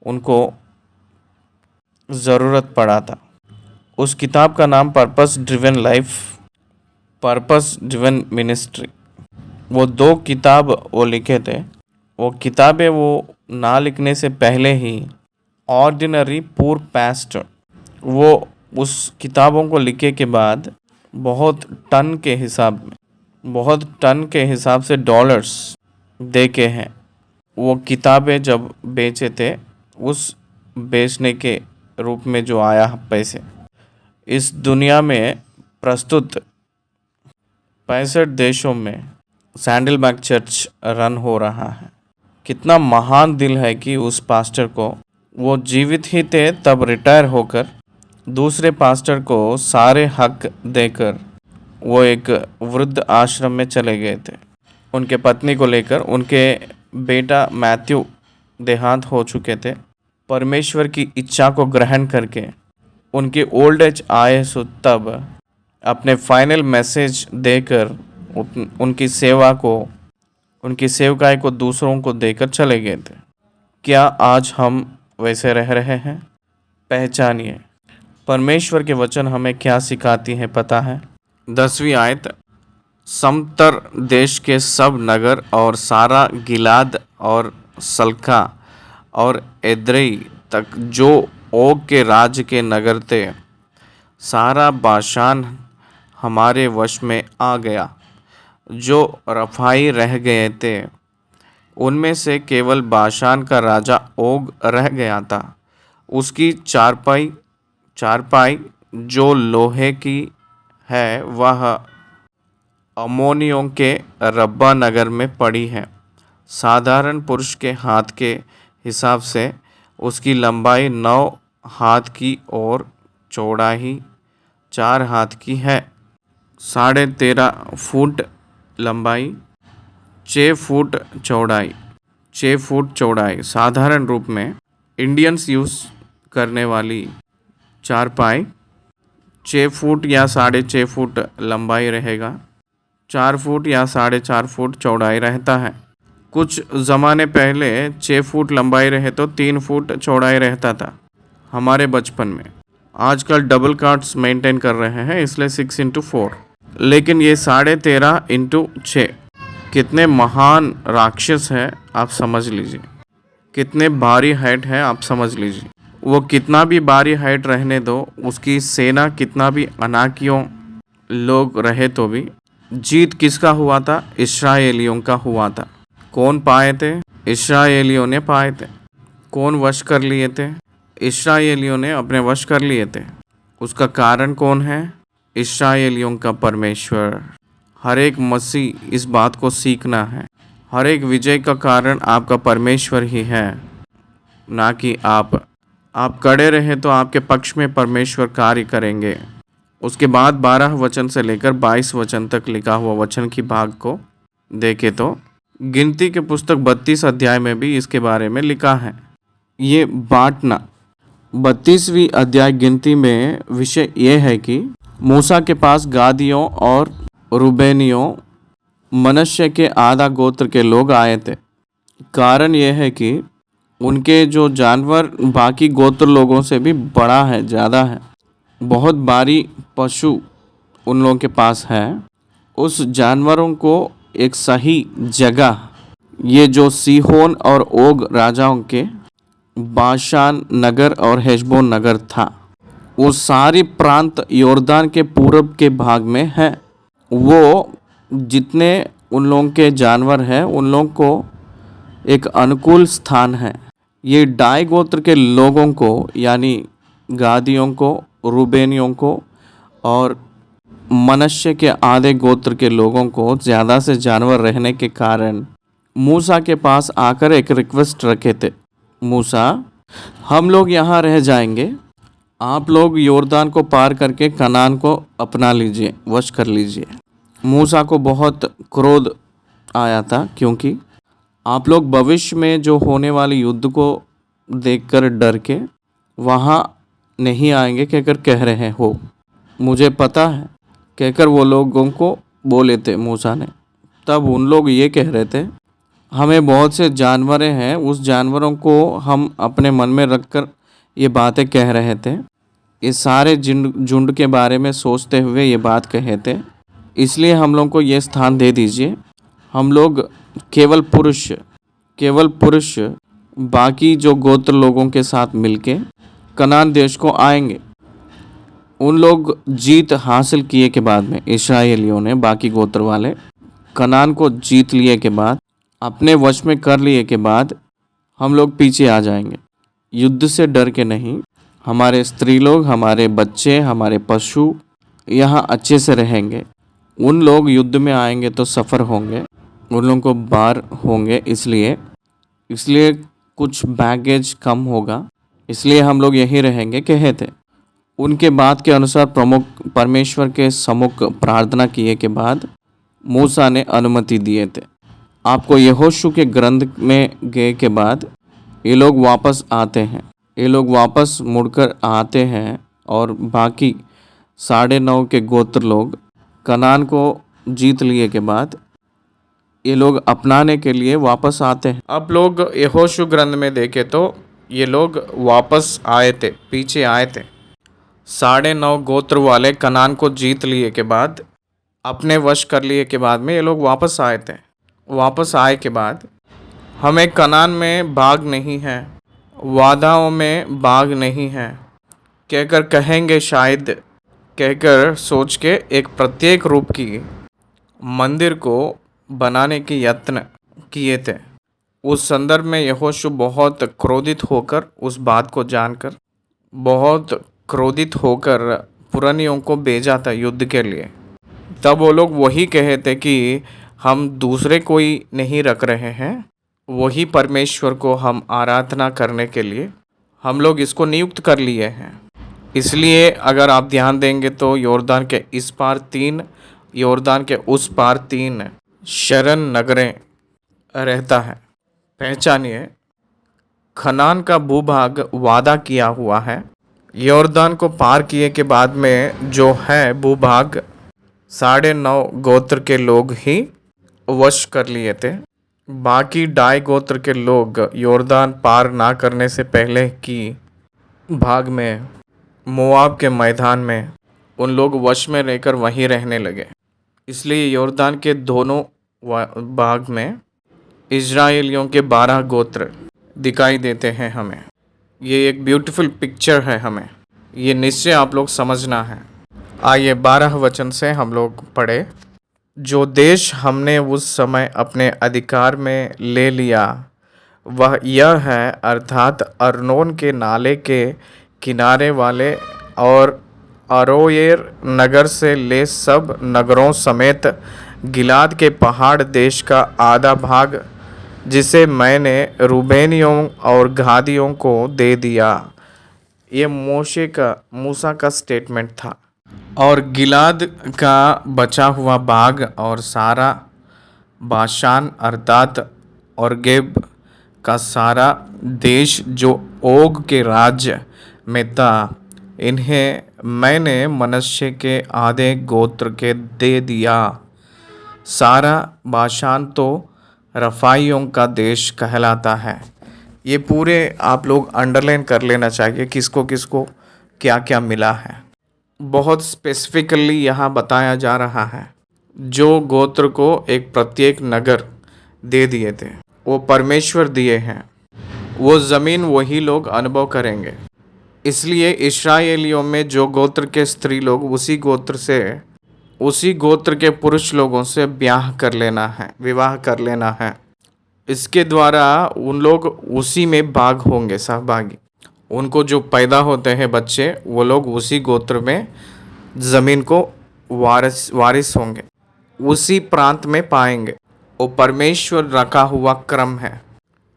उनको ज़रूरत पड़ा था। उस किताब का नाम purpose driven life, purpose driven ministry. वो 2 किताब वो लिखे थे। वो किताबें वो ना लिखने से पहले ही ऑर्डिनरी पुअर पास्टर, वो उस किताबों को लिखे के बाद बहुत टन के हिसाब से डॉलर्स दे के हैं। वो किताबें जब बेचे थे उस बेचने के रूप में जो आया पैसे, इस दुनिया में प्रस्तुत 65 देशों में सैंडलबैग चर्च रन हो रहा है। कितना महान दिल है कि उस पास्टर को, वो जीवित ही थे तब रिटायर होकर दूसरे पास्टर को सारे हक देकर वो एक वृद्ध आश्रम में चले गए थे। उनके पत्नी को लेकर उनके बेटा मैथ्यू देहांत हो चुके थे। परमेश्वर की इच्छा को ग्रहण करके उनकी ओल्ड एज आए सो तब अपने फाइनल मैसेज देकर उनकी सेवकाई को दूसरों को देकर चले गए थे। क्या आज हम वैसे रह रहे हैं? पहचानिए परमेश्वर के वचन हमें क्या सिखाती हैं पता है? 10वीं आयत, समतर देश के सब नगर और सारा गिलाद और सल्का और एद्रेई तक जो ओग के राज्य के नगर थे, सारा बाशान हमारे वश में आ गया। जो रफाई रह गए थे उनमें से केवल बाशान का राजा ओग रह गया था। उसकी चारपाई जो लोहे की है वह अमोनियों के रब्बा नगर में पड़ी है। साधारण पुरुष के हाथ के हिसाब से उसकी लंबाई 9 हाथ की और चौड़ाई 4 हाथ की है। 13.5 फुट लंबाई, 6 फुट चौड़ाई। साधारण रूप में इंडियंस यूज़ करने वाली चारपाई 6 फुट या 6.5 फुट लंबाई रहेगा, 4 फुट या 4.5 फुट चौड़ाई रहता है। कुछ ज़माने पहले 6 फुट लंबाई रहे तो 3 फुट चौड़ाई रहता था हमारे बचपन में। आजकल डबल कार्ड्स मेंटेन कर रहे हैं इसलिए 6x4, लेकिन ये 13.5x6 कितने महान राक्षस है आप समझ लीजिए, कितने भारी हाइट है आप समझ लीजिए। वो कितना भी भारी हाइट रहने दो, उसकी सेना कितना भी अनाकियों लोग रहे तो भी जीत किसका हुआ था? इस्राएलियों का हुआ था। कौन पाए थे? इस्राएलियों ने पाए थे। कौन वश कर लिए थे? इस्राएलियों ने अपने वश कर लिए थे। उसका कारण कौन है? इस्राएलियों का परमेश्वर। हर एक मसीह इस बात को सीखना है। हर एक विजय का कारण आपका परमेश्वर ही है, ना कि आप कड़े रहे तो आपके पक्ष में परमेश्वर कार्य करेंगे। उसके बाद 12 वचन से लेकर 22 वचन तक लिखा हुआ वचन की भाग को देखे तो गिनती के पुस्तक 32 अध्याय में भी इसके बारे में लिखा है। ये बांटना 32वीं अध्याय गिनती में विषय ये है कि मूसा के पास गादियों और रूबेनियों मनश्शे के आधा गोत्र के लोग आए थे। कारण यह है कि उनके जो जानवर बाकी गोत्र लोगों से भी बड़ा है, ज़्यादा है। बहुत भारी पशु उन लोगों के पास है। उस जानवरों को एक सही जगह, ये जो सीहोन और ओग राजाओं के बाशान नगर और हेशबोन नगर था, वो सारी प्रांत योर्दान के पूरब के भाग में है। वो जितने उन लोगों के जानवर हैं उन लोगों को एक अनुकूल स्थान है। ये डाई गोत्र के लोगों को यानी गादियों को, रूबेनियों को और मनश्शे के आधे गोत्र के लोगों को ज़्यादा से जानवर रहने के कारण मूसा के पास आकर एक रिक्वेस्ट रखे थे, मूसा हम लोग यहाँ रह जाएंगे, आप लोग योर्दान को पार करके कनान को अपना लीजिए, वश कर लीजिए। मूसा को बहुत क्रोध आया था क्योंकि आप लोग भविष्य में जो होने वाले युद्ध को देखकर डर के वहाँ नहीं आएंगे कहकर कह रहे हो। मुझे पता है कहकर वो लोगों को बोले थे मूसा ने। तब उन लोग ये कह रहे थे हमें बहुत से जानवरें हैं, उस जानवरों को हम अपने मन में रखकर ये बातें कह रहे थे। ये सारे झुंड के बारे में सोचते हुए ये बात कहे थे, इसलिए हम लोग को ये स्थान दे दीजिए। हम लोग केवल पुरुष बाकी जो गोत्र लोगों के साथ मिलके कनान देश को आएंगे। उन लोग जीत हासिल किए के बाद में, इस्राएलियों ने बाकी गोत्र वाले कनान को जीत लिए के बाद, अपने वश में कर लिए के बाद हम लोग पीछे आ जाएंगे। युद्ध से डर के नहीं, हमारे स्त्री लोग, हमारे बच्चे, हमारे पशु यहाँ अच्छे से रहेंगे। उन लोग युद्ध में आएंगे तो सफ़र होंगे, उन लोगों को बार होंगे, इसलिए कुछ बैगेज कम होगा, इसलिए हम लोग यहीं रहेंगे कहे थे। उनके बात के अनुसार प्रमुख परमेश्वर के सम्मुख प्रार्थना किए के बाद मूसा ने अनुमति दिए थे। आपको यहोशू के ग्रंथ में गए के बाद ये लोग वापस आते हैं। ये लोग वापस मुड़कर आते हैं और बाकी 9.5 के गोत्र लोग कनान को जीत लिए के बाद ये लोग अपनाने के लिए वापस आते हैं। अब लोग यहोशू ग्रंथ में देखे तो ये लोग वापस आए थे, पीछे आए थे। 9.5 गोत्र वाले कनान को जीत लिए के बाद, अपने वश कर लिए के बाद में ये लोग वापस आए थे। वापस आए के बाद हमें कनान में भाग नहीं है, वादाओं में भाग नहीं है कहकर कहेंगे, शायद कहकर सोच के एक प्रत्येक रूप की मंदिर को बनाने की यत्न किए थे। उस संदर्भ में यहोशू बहुत क्रोधित होकर, उस बात को जानकर बहुत क्रोधित होकर पुरानियों को भेजा था युद्ध के लिए। तब वो लोग वही कहे थे कि हम दूसरे कोई नहीं रख रहे हैं, वही परमेश्वर को हम आराधना करने के लिए हम लोग इसको नियुक्त कर लिए हैं। इसलिए अगर आप ध्यान देंगे तो योरदान के इस पार 3, योरदान के उस पार 3 शरण नगरें रहता है। पहचानिए, खनान का भूभाग वादा किया हुआ है। योरदान को पार किए के बाद में जो है भूभाग 9.5 गोत्र के लोग ही वश कर लिए थे। बाकी 2.5 गोत्र के लोग योरदान पार ना करने से पहले की भाग में मोआब के मैदान में उन लोग वश में रहकर वहीं रहने लगे। इसलिए योरदान के दोनों भाग में इजराइलियों के 12 गोत्र दिखाई देते हैं हमें। ये एक ब्यूटीफुल पिक्चर है, हमें ये निश्चय आप लोग समझना है। आइए 12 वचन से हम लोग पढ़े। जो देश हमने उस समय अपने अधिकार में ले लिया वह यह है, अर्थात अर्नोन के नाले के किनारे वाले और अरोएर नगर से ले सब नगरों समेत गिलाद के पहाड़ देश का आधा भाग, जिसे मैंने रूबेनियों और गादियों को दे दिया। ये मूसा का स्टेटमेंट था। और गिलाद का बचा हुआ भाग और सारा बाशान अर्थात और गेब का सारा देश जो ओग के राज्य में था, इन्हें मैंने मनश्शे के आधे गोत्र के दे दिया। सारा बाशान तो रफ़ाइयों का देश कहलाता है। ये पूरे आप लोग अंडरलाइन कर लेना चाहिए किसको किसको क्या क्या मिला है। बहुत स्पेसिफिकली यहाँ बताया जा रहा है। जो गोत्र को एक प्रत्येक नगर दे दिए थे, वो परमेश्वर दिए हैं, वो ज़मीन वही लोग अनुभव करेंगे। इसलिए इस्राएलियों में जो गोत्र के स्त्री लोग उसी गोत्र के पुरुष लोगों से विवाह कर लेना है। इसके द्वारा उन लोग उसी में भाग होंगे, सहभागी। उनको जो पैदा होते हैं बच्चे, वो लोग उसी गोत्र में ज़मीन को वारिस होंगे, उसी प्रांत में पाएंगे। वो परमेश्वर रखा हुआ क्रम है।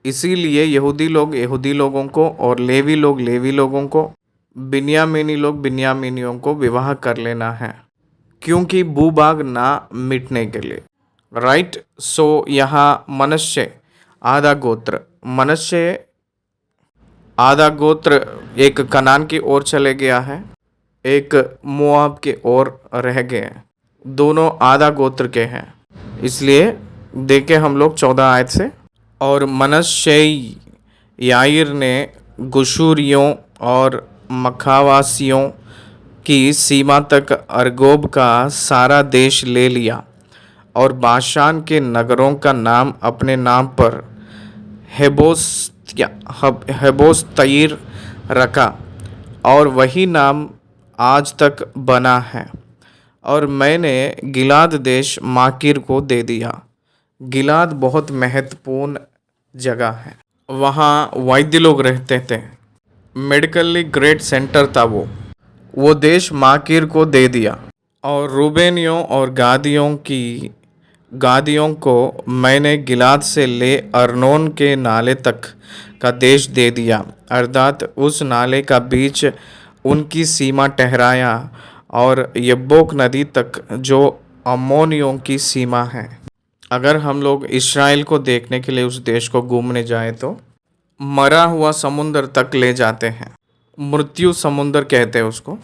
इसीलिए यहूदी लोगों को और लेवी लोगों को, बिन्यामीनी लोग बिन्यामीनियों को विवाह कर लेना है, क्योंकि भूभाग ना मिटने के लिए। राइट। सो यहाँ मनश्शे आधा गोत्र एक कनान की ओर चले गया है, एक मोआब के ओर रह गए। दोनों आधा गोत्र के हैं। इसलिए देखे हम लोग 14 आयत से। और मनश्शेई याईर ने गुशूरियों और मखावासियों की सीमा तक अर्गोब का सारा देश ले लिया और बाशान के नगरों का नाम अपने नाम पर हेबोस तईर रखा और वही नाम आज तक बना है। और मैंने गिलाद देश माकीर को दे दिया। गिलाद बहुत महत्वपूर्ण जगह है। वहाँ वैद्य लोग रहते थे, मेडिकली ग्रेट सेंटर था वो देश माकीर को दे दिया। और रूबेनियों और गादियों को मैंने गिलाद से ले अर्नोन के नाले तक का देश दे दिया, अर्थात उस नाले का बीच उनकी सीमा ठहराया और यब्बोक नदी तक जो अम्मोनियों की सीमा है। अगर हम लोग इस्राएल को देखने के लिए उस देश को घूमने जाए तो मरा हुआ समुंदर तक ले जाते हैं, मृत्यु समुंदर कहते हैं उसको।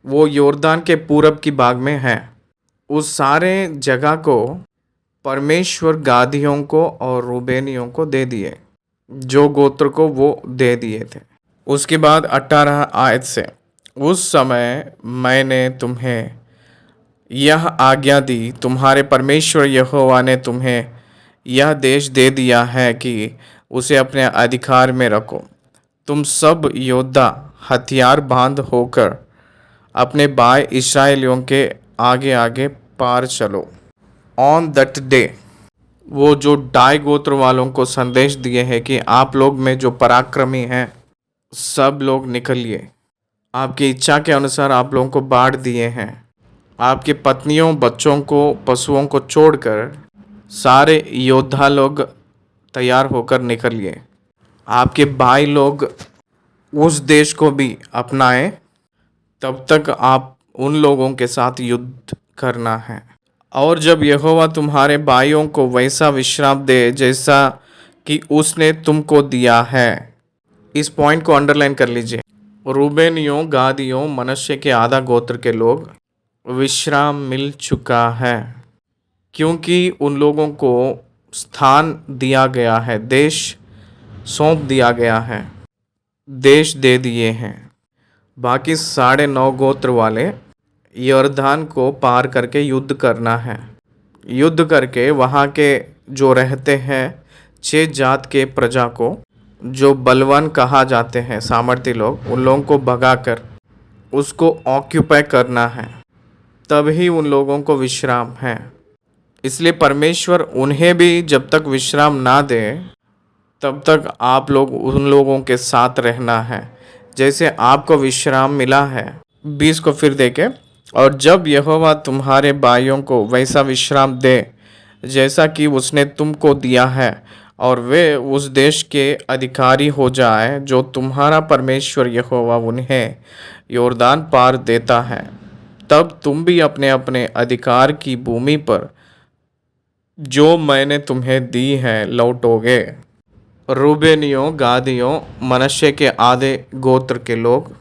वो योर्दान के पूरब की भाग में है। उस सारे जगह को परमेश्वर गादियों को और रूबेनियों को दे दिए, जो गोत्र को वो दे दिए थे। उसके बाद 18 आयत से, उस समय मैंने तुम्हें यह आज्ञा दी, तुम्हारे परमेश्वर यहोवा ने तुम्हें यह देश दे दिया है कि उसे अपने अधिकार में रखो। तुम सब योद्धा हथियार बांध होकर अपने भाई इस्राएलियों के आगे आगे पार चलो। ऑन दैट डे, वो जो डाई गोत्र वालों को संदेश दिए हैं कि आप लोग में जो पराक्रमी हैं सब लोग निकलिए, आपकी इच्छा के अनुसार आप लोगों को बांट दिए हैं। आपके पत्नियों, बच्चों को, पशुओं को छोड़कर सारे योद्धा लोग तैयार होकर निकलिए। आपके भाई लोग उस देश को भी अपनाएं, तब तक आप उन लोगों के साथ युद्ध करना है। और जब यहोवा तुम्हारे भाइयों को वैसा विश्राम दे जैसा कि उसने तुमको दिया है। इस पॉइंट को अंडरलाइन कर लीजिए। रूबेनियों, गादियों, मनश्शे के आधा गोत्र के लोग विश्राम मिल चुका है, क्योंकि उन लोगों को स्थान दिया गया है, देश सौंप दिया गया है, देश दे दिए हैं। बाकी 9.5 गोत्र वाले यर्दान को पार करके युद्ध करना है। युद्ध करके वहाँ के जो रहते हैं 6 जात के प्रजा को, जो बलवान कहा जाते हैं, सामर्थी लोग, उन लोगों को भगाकर उसको ऑक्यूपाई करना है, तभी उन लोगों को विश्राम है। इसलिए परमेश्वर उन्हें भी जब तक विश्राम ना दे तब तक आप लोग उन लोगों के साथ रहना है, जैसे आपको विश्राम मिला है। 20 को फिर देखें, और जब यहोवा तुम्हारे भाइयों को वैसा विश्राम दे जैसा कि उसने तुमको दिया है, और वे उस देश के अधिकारी हो जाए जो तुम्हारा परमेश्वर यहोवा उन्हें योर्दान पार देता है, तब तुम भी अपने अपने अधिकार की भूमि पर जो मैंने तुम्हें दी है लौटोगे। रूबेनियों, गादियों, मनश्शे के आधे गोत्र के लोग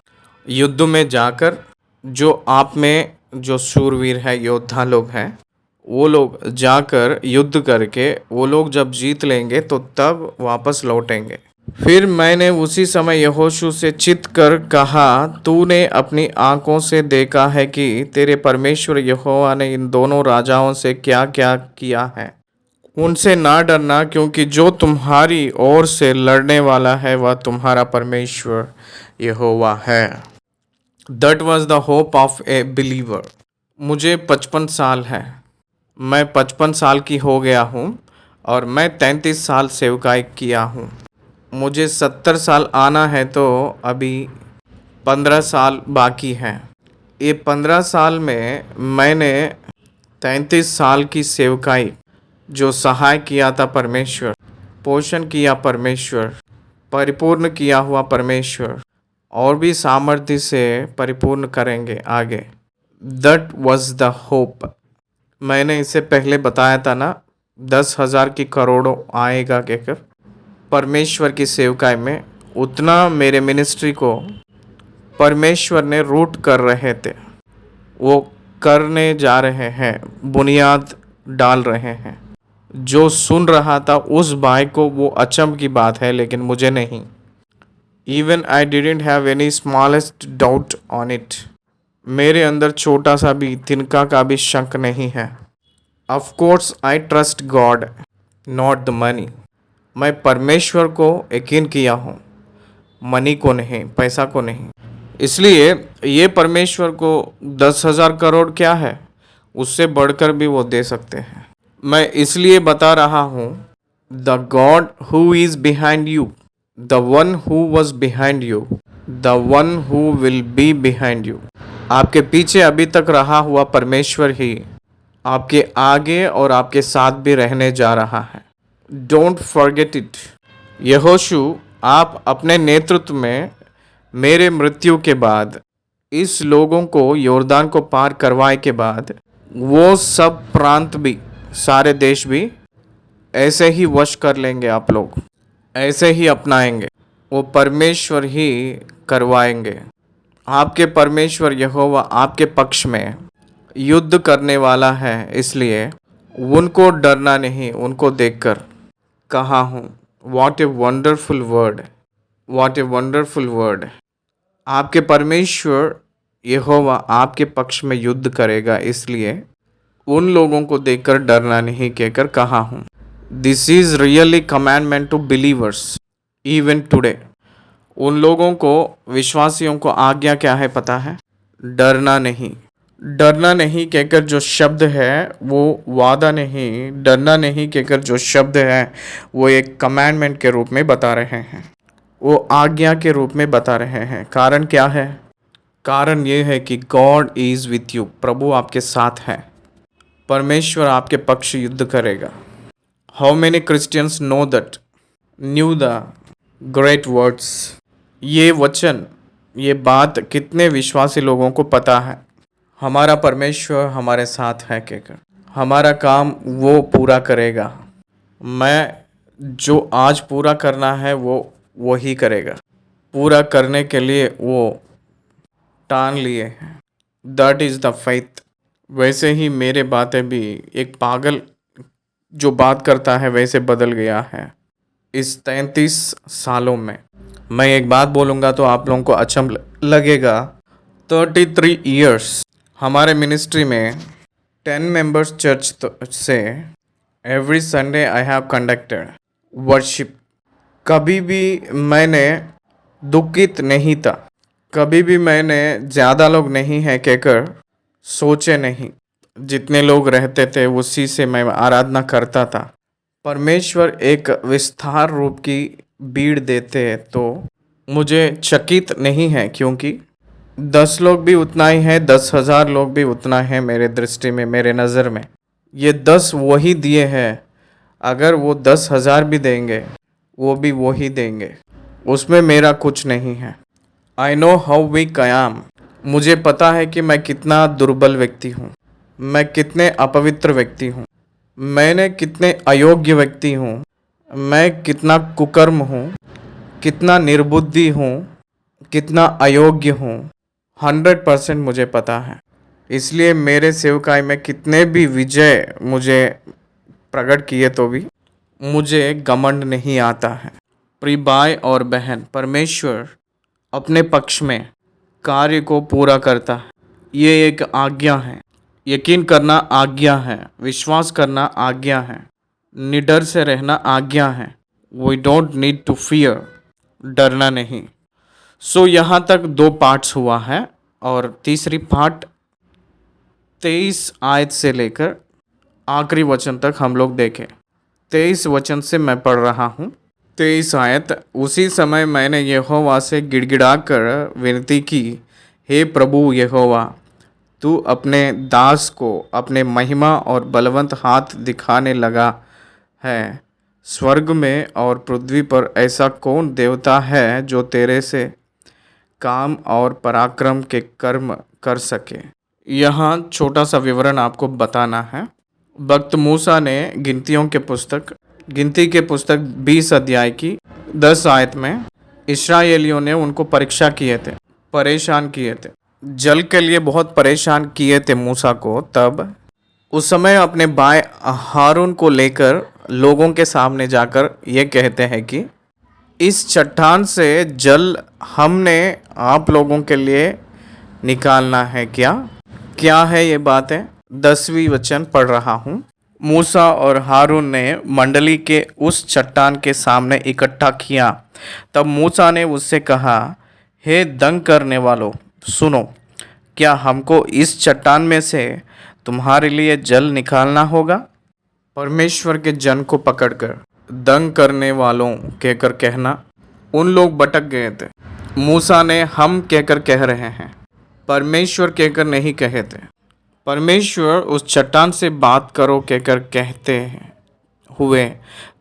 युद्ध में जाकर, जो आप में जो शूरवीर है, योद्धा लोग हैं, वो लोग जाकर युद्ध करके वो लोग जब जीत लेंगे तो तब वापस लौटेंगे। फिर मैंने उसी समय यहोशू से चित कर कहा, तूने अपनी आंखों से देखा है कि तेरे परमेश्वर यहोवा ने इन दोनों राजाओं से क्या क्या किया है। उनसे ना डरना, क्योंकि जो तुम्हारी ओर से लड़ने वाला है वह तुम्हारा परमेश्वर यहोवा है। That was the hope of A believer. मुझे 55 साल है, मैं 55 साल की हो गया हूँ और मैं 33 साल सेवकाई किया हूँ। मुझे 70 साल आना है तो अभी 15 साल बाकी हैं। ये 15 साल में मैंने 33 साल की सेवकाई, जो सहाय किया था परमेश्वर, पोषण किया परमेश्वर, परिपूर्ण किया हुआ परमेश्वर, और भी सामर्थ्य से परिपूर्ण करेंगे आगे। That was the hope. मैंने इससे पहले बताया था ना, 10,000 की करोड़ों आएगा कहकर। परमेश्वर की सेवकाई में उतना मेरे मिनिस्ट्री को परमेश्वर ने रूट कर रहे थे, वो करने जा रहे हैं, बुनियाद डाल रहे हैं। जो सुन रहा था उस भाई को वो अचंभ की बात है, लेकिन मुझे नहीं। Even I didn't have any smallest doubt on it. मेरे अंदर छोटा सा भी तिनका का भी शक नहीं है। Of course I trust God, not the money. मैं परमेश्वर को यकीन किया हूँ, मनी को नहीं, पैसा को नहीं। इसलिए ये परमेश्वर को 10,000 करोड़ क्या है, उससे बढ़कर भी वो दे सकते हैं। मैं इसलिए बता रहा हूँ, the God who is behind you, the one who was behind you, the one who will be behind you, आपके पीछे अभी तक रहा हुआ परमेश्वर ही आपके आगे और आपके साथ भी रहने जा रहा है। Don't forget it. यहोशू, आप अपने नेतृत्व में मेरे मृत्यु के बाद इस लोगों को यॉर्दान को पार करवाए के बाद वो सब प्रांत भी, सारे देश भी ऐसे ही वश कर लेंगे, आप लोग ऐसे ही अपनाएंगे, वो परमेश्वर ही करवाएंगे। आपके परमेश्वर यहोवा आपके पक्ष में युद्ध करने वाला है, इसलिए उनको डरना नहीं। उनको देखकर कहा हूँ, what a wonderful word, what a wonderful word. आपके परमेश्वर यहोवा आपके पक्ष में युद्ध करेगा, इसलिए उन लोगों को देखकर डरना नहीं कहकर कहा हूँ। This is really commandment to believers even today. उन लोगों को, विश्वासियों को आज्ञा क्या है पता है? डरना नहीं। डरना नहीं कहकर जो शब्द है वो वादा नहीं, डरना नहीं कहकर जो शब्द है वो एक कमांडमेंट के रूप में बता रहे हैं, वो आज्ञा के रूप में बता रहे हैं। कारण क्या है? कारण ये है कि गॉड इज विथ यू, प्रभु आपके साथ है, परमेश्वर आपके पक्ष युद्ध करेगा। How many Christians new the great words. ये वचन, ये बात कितने विश्वासी लोगों को पता है? हमारा परमेश्वर हमारे साथ है कहकर हमारा काम वो पूरा करेगा। मैं जो आज पूरा करना है वो ही करेगा। पूरा करने के लिए वो ठान लिए हैं। That is the faith. वैसे ही मेरे बातें भी, एक पागल जो बात करता है वैसे बदल गया है इस 33 सालों में। मैं एक बात बोलूँगा तो आप लोगों को अच्छा लगेगा। 33 ईयर्स हमारे मिनिस्ट्री में 10 मेंबर्स चर्च से every Sunday I have conducted worship. कभी भी मैंने दुखित नहीं था, कभी भी मैंने ज़्यादा लोग नहीं हैं कहकर सोचे नहीं। जितने लोग रहते थे उसी से मैं आराधना करता था। परमेश्वर एक विस्तार रूप की भीड़ देते तो मुझे चकित नहीं है, क्योंकि 10 लोग भी उतना ही है, 10,000 लोग भी उतना है मेरे दृष्टि में, मेरे नज़र में। ये 10 वही दिए हैं। अगर वो 10,000 भी देंगे वो भी वही देंगे, उसमें मेरा कुछ नहीं है। I know how weak I am. मुझे पता है कि मैं कितना दुर्बल व्यक्ति हूँ, मैं कितने अपवित्र व्यक्ति हूँ, मैंने कितने अयोग्य व्यक्ति हूँ, मैं कितना कुकर्म हूँ, कितना निर्बुद्धि हूँ, कितना अयोग्य हूँ। 100% मुझे पता है। इसलिए मेरे सेवकाई में कितने भी विजय मुझे प्रकट किए तो भी मुझे घमंड नहीं आता है। प्रिय भाई और बहन, परमेश्वर अपने पक्ष में कार्य को पूरा करता है। ये एक आज्ञा है। यकीन करना आज्ञा है, विश्वास करना आज्ञा है, निडर से रहना आज्ञा है। We don't need to fear, डरना नहीं। सो यहाँ तक 2 पार्ट्स हुआ है और तीसरी पार्ट 23 आयत से लेकर आखिरी वचन तक हम लोग देखें। 23 वचन से मैं पढ़ रहा हूँ। 23 आयत। उसी समय मैंने यहोवा से गिड़गिड़ाकर विनती की, हे प्रभु यहोवा, तू अपने दास को अपने महिमा और बलवंत हाथ दिखाने लगा है। स्वर्ग में और पृथ्वी पर ऐसा कौन देवता है जो तेरे से काम और पराक्रम के कर्म कर सके। यहाँ छोटा सा विवरण आपको बताना है। भक्त मूसा ने गिनती के पुस्तक 20 अध्याय की 10 आयत में इस्राएलियों ने उनको परीक्षा किए थे, परेशान किए थे, जल के लिए बहुत परेशान किए थे मूसा को। तब उस समय अपने भाई हारून को लेकर लोगों के सामने जाकर ये कहते हैं कि इस चट्टान से जल हमने आप लोगों के लिए निकालना है क्या? क्या है ये बातें? 10वीं वचन पढ़ रहा हूँ। मूसा और हारून ने मंडली के उस चट्टान के सामने इकट्ठा किया। तब मूसा ने उससे कहा, हे दंग करने वालों, सुनो, क्या हमको इस चट्टान में से तुम्हारे लिए जल निकालना होगा? परमेश्वर के जन को पकड़कर दंग करने वालों कहकर कहना। उन लोग भटक गए थे। मूसा ने हम कहकर कह रहे हैं, परमेश्वर कहकर नहीं कहे थे। परमेश्वर उस चट्टान से बात करो कहकर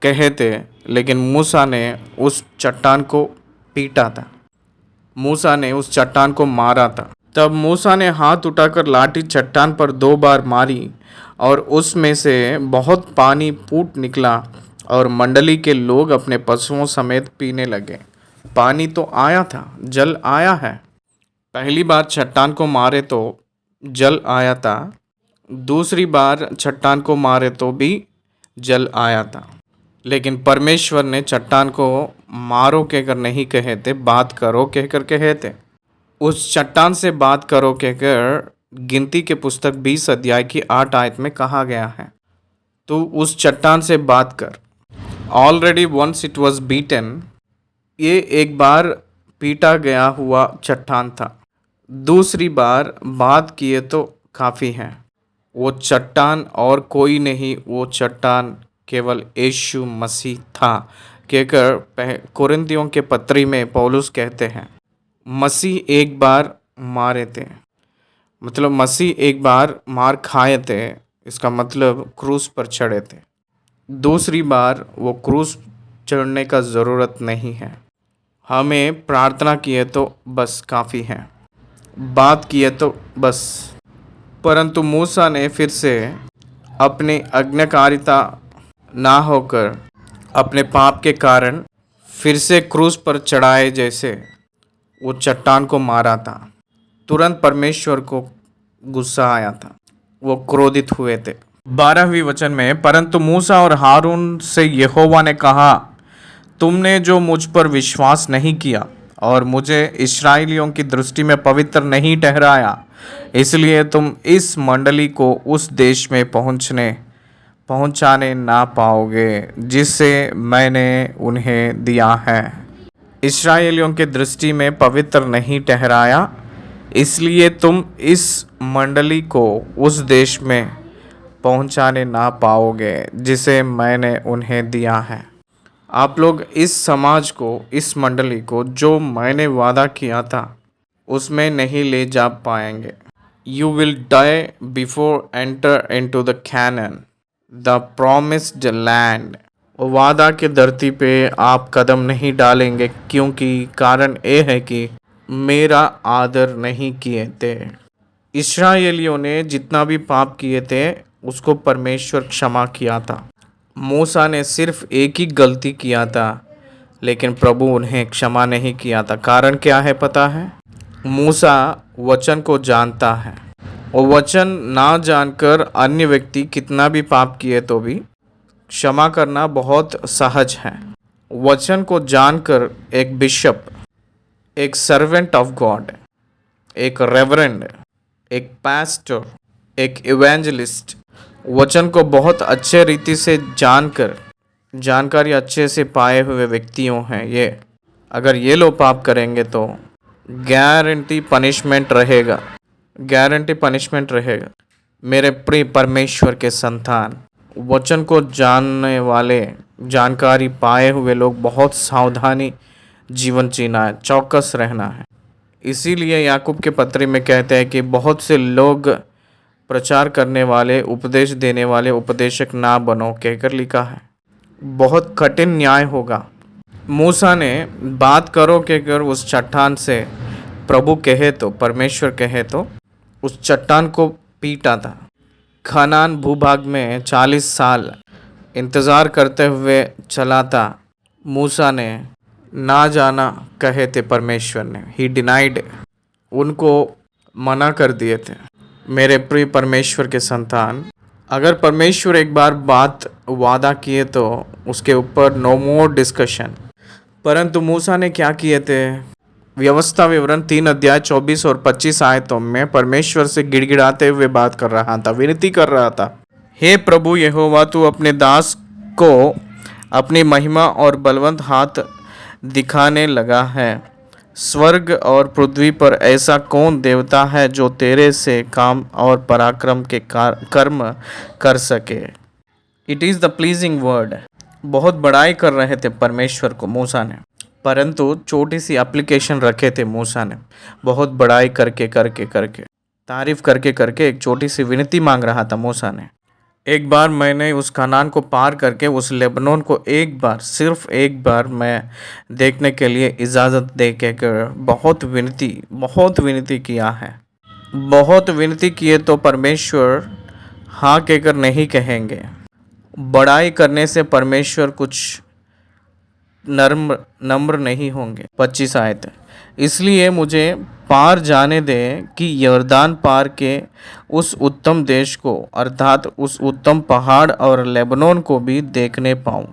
कहे थे, लेकिन मूसा ने उस चट्टान को पीटा था, मूसा ने उस चट्टान को मारा था। तब मूसा ने हाथ उठाकर लाठी चट्टान पर 2 बार मारी और उसमें से बहुत पानी फूट निकला और मंडली के लोग अपने पशुओं समेत पीने लगे। पानी तो आया था, जल आया है। पहली बार चट्टान को मारे तो जल आया था, दूसरी बार चट्टान को मारे तो भी जल आया था। लेकिन परमेश्वर ने चट्टान को मारो कहकर नहीं कहे थे, बात करो कहकर कहे थे। उस चट्टान से बात करो कहकर गिनती के पुस्तक 20 अध्याय की 8 आयत में कहा गया है। तो उस चट्टान से बात कर। Already once it was beaten, ये एक बार पीटा गया हुआ चट्टान था। दूसरी बार बात किए तो काफ़ी है। वो चट्टान और कोई नहीं, वो चट्टान केवल यीशु मसीह था कहकर कुरिन्थियों के पत्री में पौलुस कहते हैं। मसीह एक बार मारे थे, मतलब मसीह एक बार मार खाए थे, इसका मतलब क्रूस पर चढ़े थे। दूसरी बार वो क्रूस चढ़ने का ज़रूरत नहीं है। हमें प्रार्थना किए तो बस काफ़ी है, बात किए तो बस। परंतु मूसा ने फिर से अपनी आज्ञाकारिता ना होकर अपने पाप के कारण फिर से क्रूस पर चढ़ाए जैसे वो चट्टान को मारा था। तुरंत परमेश्वर को गुस्सा आया था, वो क्रोधित हुए थे। 12वीं वचन में, परंतु मूसा और हारून से यहोवा ने कहा, तुमने जो मुझ पर विश्वास नहीं किया और मुझे इस्राएलियों की दृष्टि में पवित्र नहीं ठहराया, इसलिए तुम इस मंडली को उस देश में पहुंचाने ना पाओगे जिसे मैंने उन्हें दिया है। इस्राएलियों के दृष्टि में पवित्र नहीं ठहराया, इसलिए तुम इस मंडली को उस देश में पहुंचाने ना पाओगे जिसे मैंने उन्हें दिया है। आप लोग इस समाज को, इस मंडली को जो मैंने वादा किया था उसमें नहीं ले जा पाएंगे। You will die before enter into the Canaan, the promised land. वादा के धरती पे आप कदम नहीं डालेंगे, क्योंकि कारण ये है कि मेरा आदर नहीं किए थे। इस्राएलियों ने जितना भी पाप किए थे उसको परमेश्वर क्षमा किया था। मूसा ने सिर्फ एक ही गलती किया था, लेकिन प्रभु उन्हें क्षमा नहीं किया था। कारण क्या है पता है? मूसा वचन को जानता है, और वचन ना जानकर अन्य व्यक्ति कितना भी पाप किए तो भी क्षमा करना बहुत सहज है। वचन को जानकर एक बिशप, एक सर्वेंट ऑफ गॉड, एक रेवरेंड, एक पास्टर, एक इवेंजलिस्ट वचन को बहुत अच्छे रीति से जानकारी अच्छे से पाए हुए व्यक्तियों हैं ये। अगर ये लोग पाप करेंगे तो गारंटी पनिशमेंट रहेगा, गारंटी पनिशमेंट रहेगा। मेरे प्रिय परमेश्वर के संतान, वचन को जानने वाले, जानकारी पाए हुए लोग बहुत सावधानी जीवन जीना है, चौकस रहना है। इसीलिए याकूब के पत्री में कहते हैं कि बहुत से लोग प्रचार करने वाले, उपदेश देने वाले उपदेशक ना बनो कहकर लिखा है। बहुत कठिन न्याय होगा। मूसा ने बात करो कहकर उस चट्टान से प्रभु कहे तो, परमेश्वर कहे तो उस चट्टान को पीटा था। खनान भूभाग में 40 साल इंतज़ार करते हुए चला था। मूसा ने ना जाना कहे थे, परमेश्वर ने ही डिनाइड, उनको मना कर दिए थे। मेरे प्रिय परमेश्वर के संतान, अगर परमेश्वर एक बार बात वादा किए तो उसके ऊपर नो मोर डिस्कशन। परंतु मूसा ने क्या किए थे? व्यवस्था विवरण 3 अध्याय 24 और 25 आयतों में परमेश्वर से गिड़गिड़ाते हुए बात कर रहा था, विनती कर रहा था, हे प्रभु यहोवा, तू अपने दास को अपनी महिमा और बलवंत हाथ दिखाने लगा है। स्वर्ग और पृथ्वी पर ऐसा कौन देवता है जो तेरे से काम और पराक्रम के कर्म कर सके। It is the pleasing word. बहुत बड़ाई कर रहे थे परमेश्वर को मूसा ने, परंतु छोटी सी एप्लीकेशन रखे थे मूसा ने। बहुत बड़ाई करके तारीफ करके एक छोटी सी विनती मांग रहा था मूसा ने। एक बार मैंने उस कनान को पार करके उस लेबनोन को एक बार, सिर्फ एक बार मैं देखने के लिए इजाज़त दे के कर बहुत विनती किया है। बहुत विनती किए तो परमेश्वर हाँ कहकर नहीं कहेंगे। बड़ाई करने से परमेश्वर कुछ नम्र नहीं होंगे। 25 आयत है। इसलिए मुझे पार जाने दें कि यरदान पार के उस उत्तम देश को, अर्थात उस उत्तम पहाड़ और लेबनोन को भी देखने पाऊं।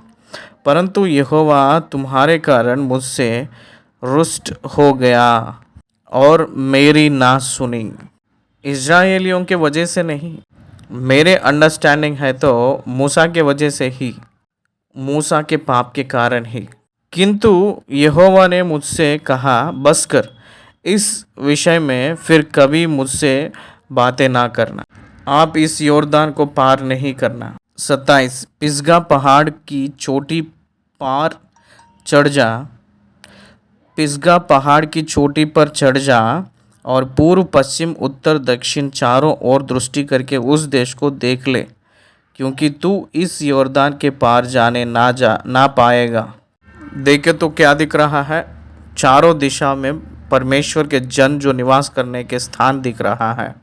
परंतु यहोवा तुम्हारे कारण मुझसे रुष्ट हो गया और मेरी ना सुनी। इज़राइलियों के वजह से नहीं, मेरे अंडरस्टैंडिंग है तो मूसा के वजह से ही, मूसा के पाप के कारण ही। किंतु यहोवा ने मुझसे कहा, बस कर, इस विषय में फिर कभी मुझसे बातें ना करना। आप इस योरदान को पार नहीं करना। 27 पिसगा पहाड़ की चोटी पार चढ़ जा, पिसगा पहाड़ की चोटी पर चढ़ जा और पूर्व पश्चिम उत्तर दक्षिण चारों ओर दृष्टि करके उस देश को देख ले, क्योंकि तू इस योरदान के पार जाने ना पाएगा। देखे तो क्या दिख रहा है? चारों दिशा में परमेश्वर के जन जो निवास करने के स्थान दिख रहा है।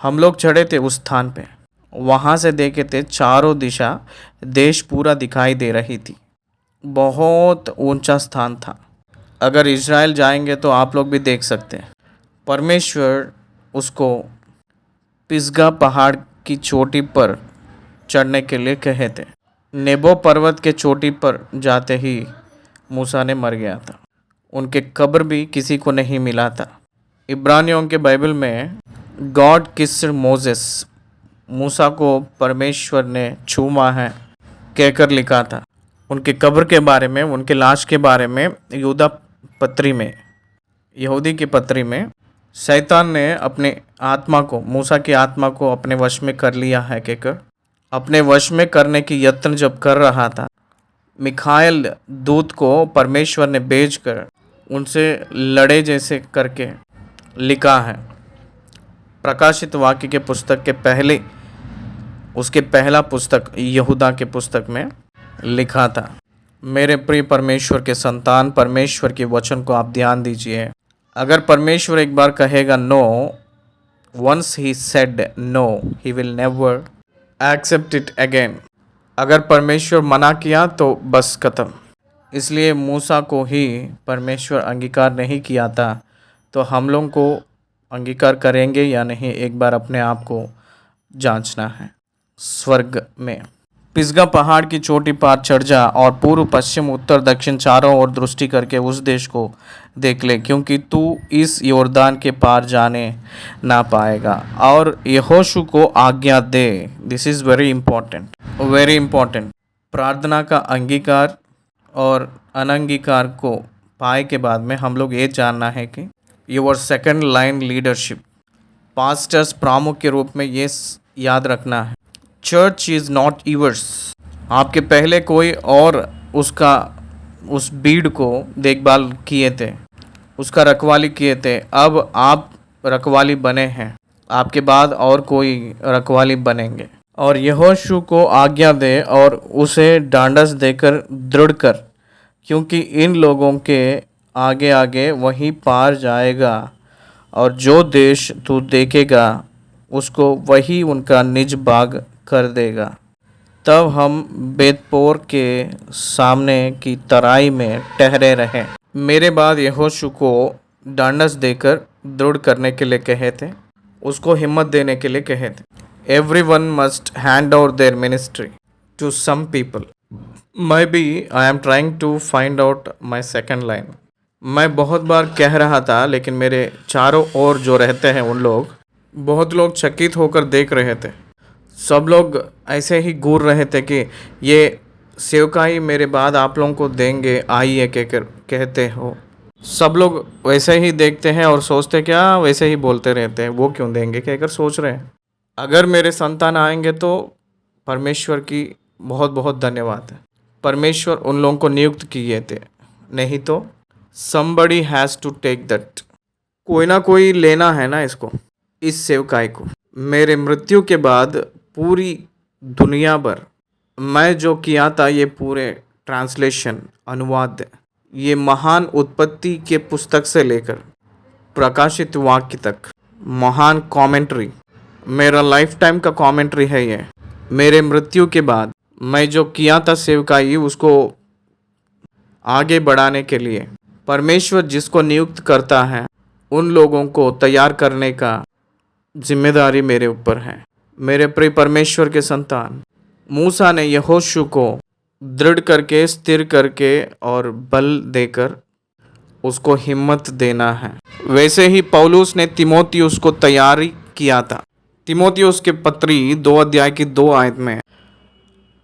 हम लोग चढ़े थे उस स्थान पे, वहाँ से देखे थे चारों दिशा देश पूरा दिखाई दे रही थी। बहुत ऊंचा स्थान था। अगर इज़राइल जाएंगे तो आप लोग भी देख सकते हैं। परमेश्वर उसको पिसगा पहाड़ की चोटी पर चढ़ने के लिए कहे थे। नेबो पर्वत के चोटी पर जाते ही मूसा ने मर गया था। उनके कब्र भी किसी को नहीं मिला था। इब्रानियों के बाइबल में गॉड किस्ड मोसेस, मूसा को परमेश्वर ने छूमा है कहकर लिखा था। उनके कब्र के बारे में, उनके लाश के बारे में यहूदी की पत्री में शैतान ने अपने आत्मा को, मूसा की आत्मा को अपने वश में कर लिया है कहकर, अपने वश में करने की यत्न जब कर रहा था, मिखाइल दूत को परमेश्वर ने भेजकर उनसे लड़े जैसे करके लिखा है। प्रकाशित वाक्य के पुस्तक के पहले, उसके पहला पुस्तक यहूदा के पुस्तक में लिखा था। मेरे प्रिय परमेश्वर के संतान, परमेश्वर के वचन को आप ध्यान दीजिए। अगर परमेश्वर एक बार कहेगा no, once he said no, he will never accept it again. अगर परमेश्वर मना किया तो बस खत्म। इसलिए मूसा को ही परमेश्वर अंगीकार नहीं किया था, तो हम लोग को अंगीकार करेंगे या नहीं, एक बार अपने आप को जांचना है। स्वर्ग में पिसगा पहाड़ की चोटी पार चढ़ जा और पूर्व पश्चिम उत्तर दक्षिण चारों ओर दृष्टि करके उस देश को देख ले, क्योंकि तू इस योरदान के पार जाने ना पाएगा। और यहोशू को आज्ञा दे। This is very important. प्रार्थना का अंगीकार और अनंगीकार को पाए के बाद में हम लोग ये जानना है कि your second line leadership, pastors प्रमुख के रूप में ये याद रखना है। Church is not yours. आपके पहले कोई और उस भीड़ को देखभाल किए थे, उसका रखवाली किए थे। अब आप रखवाली बने हैं, आपके बाद और कोई रखवाली बनेंगे। और यहोशू को आज्ञा दे और उसे ढांढस देकर दृढ़ कर, क्योंकि इन लोगों के आगे आगे वही पार जाएगा और जो देश तू देखेगा उसको वही उनका निज भाग कर देगा। तब हम बेतपोर के सामने की तराई में ठहरे रहें। मेरे बाद यहोशू को ढांढस देकर दृढ़ करने के लिए कहे थे, उसको हिम्मत देने के लिए कहे थे। Everyone must hand over their ministry to some people. Maybe I am trying to find out my second line. मैं बहुत बार कह रहा था, लेकिन मेरे चारों ओर जो रहते हैं उन लोग, बहुत लोग चकित होकर देख रहे थे। सब लोग ऐसे ही घूर रहे थे कि ये सेवकाई मेरे बाद आप लोगों को देंगे, आइए कहकर कहते हो। सब लोग वैसे ही देखते हैं और सोचते क्या, वैसे ही बोलते रहते हैं, वो क्यों देंगे कहकर सोच रहे हैं। अगर मेरे संतान आएंगे तो परमेश्वर की बहुत बहुत धन्यवाद है। परमेश्वर उन लोगों को नियुक्त किए थे, नहीं तो somebody has to take that। कोई ना कोई लेना है ना इसको, इस सेवकाई को। मेरे मृत्यु के बाद पूरी दुनिया भर। मैं जो किया था ये पूरे ट्रांसलेशन अनुवाद, ये महान उत्पत्ति के पुस्तक से लेकर प्रकाशित वाक्य तक महान कमेंट्री, मेरा लाइफ टाइम का कमेंट्री है ये। मेरे मृत्यु के बाद मैं जो किया था सेवकाई, उसको आगे बढ़ाने के लिए परमेश्वर जिसको नियुक्त करता है उन लोगों को तैयार करने का जिम्मेदारी मेरे ऊपर है। मेरे प्रिय परमेश्वर के संतान, मूसा ने यहोशू को दृढ़ करके, स्थिर करके और बल देकर उसको हिम्मत देना है। वैसे ही पौलुस ने तीमुथियुस को तैयारी किया था। तीमुथियुस के पत्री 2 अध्याय की 2 आयत में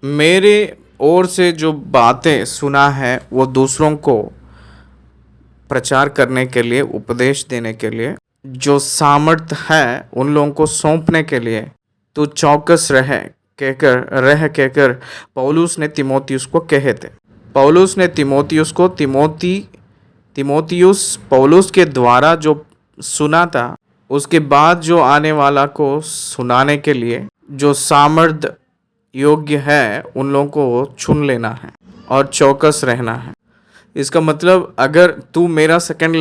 मेरे ओर से जो बातें सुना है वो दूसरों को प्रचार करने के लिए, उपदेश देने के लिए, जो सामर्थ है उन लोगों को सौंपने के लिए तू चौकस कहकर पौलुस ने तीमुथियुस को कहे थे। पौलुस ने तीमुथियुस को तीमुथियुस पौलुस के द्वारा जो सुना था उसके बाद जो आने वाला को सुनाने के लिए जो सामर्थ योग्य है उन लोगों को चुन लेना है और चौकस रहना है। इसका मतलब अगर तू मेरा सेकंड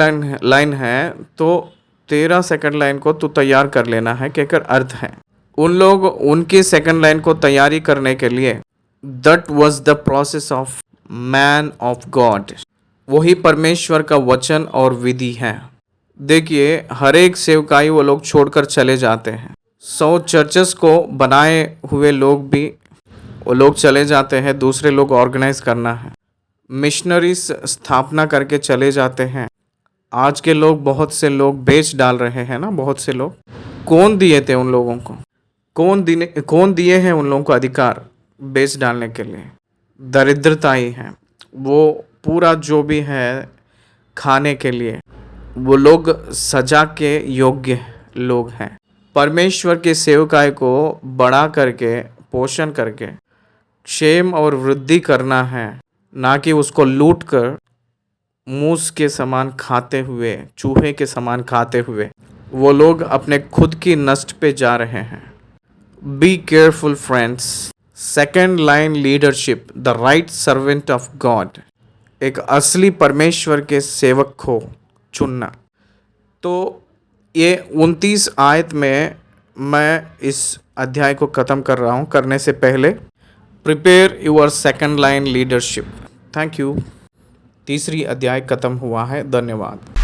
लाइन है तो तेरा सेकंड लाइन को तू तैयार कर लेना है, कहकर अर्थ है। उन लोग उनके सेकंड लाइन को तैयारी करने के लिए that was the process of man of God, वही परमेश्वर का वचन और विधि है। देखिए, हर एक सेवकाई वो लोग छोड़कर चले जाते हैं। 100 चर्चेस को बनाए हुए लोग भी वो लोग चले जाते हैं, दूसरे लोग ऑर्गेनाइज करना है। मिशनरीज स्थापना करके चले जाते हैं। आज के लोग, बहुत से लोग बेच डाल रहे हैं ना, बहुत से लोग। कौन दिए थे उन लोगों को? कौन दिए हैं उन लोगों को अधिकार बेच डालने के लिए? दरिद्रता ही है। वो पूरा जो भी है खाने के लिए वो लोग सजा के योग्य लोग हैं। परमेश्वर के सेवकाई को बड़ा करके, पोषण करके, क्षेम और वृद्धि करना है, ना कि उसको लूट कर मूस के समान खाते हुए, चूहे के समान खाते हुए वो लोग अपने खुद की नष्ट पे जा रहे हैं। Be careful friends. Second line leadership, the right servant of God, एक असली परमेश्वर के सेवक को चुनना। तो ये 29 आयत में मैं इस अध्याय को ख़त्म कर रहा हूँ। करने से पहले prepare your second line leadership. Thank you. तीसरी अध्याय ख़त्म हुआ है। धन्यवाद।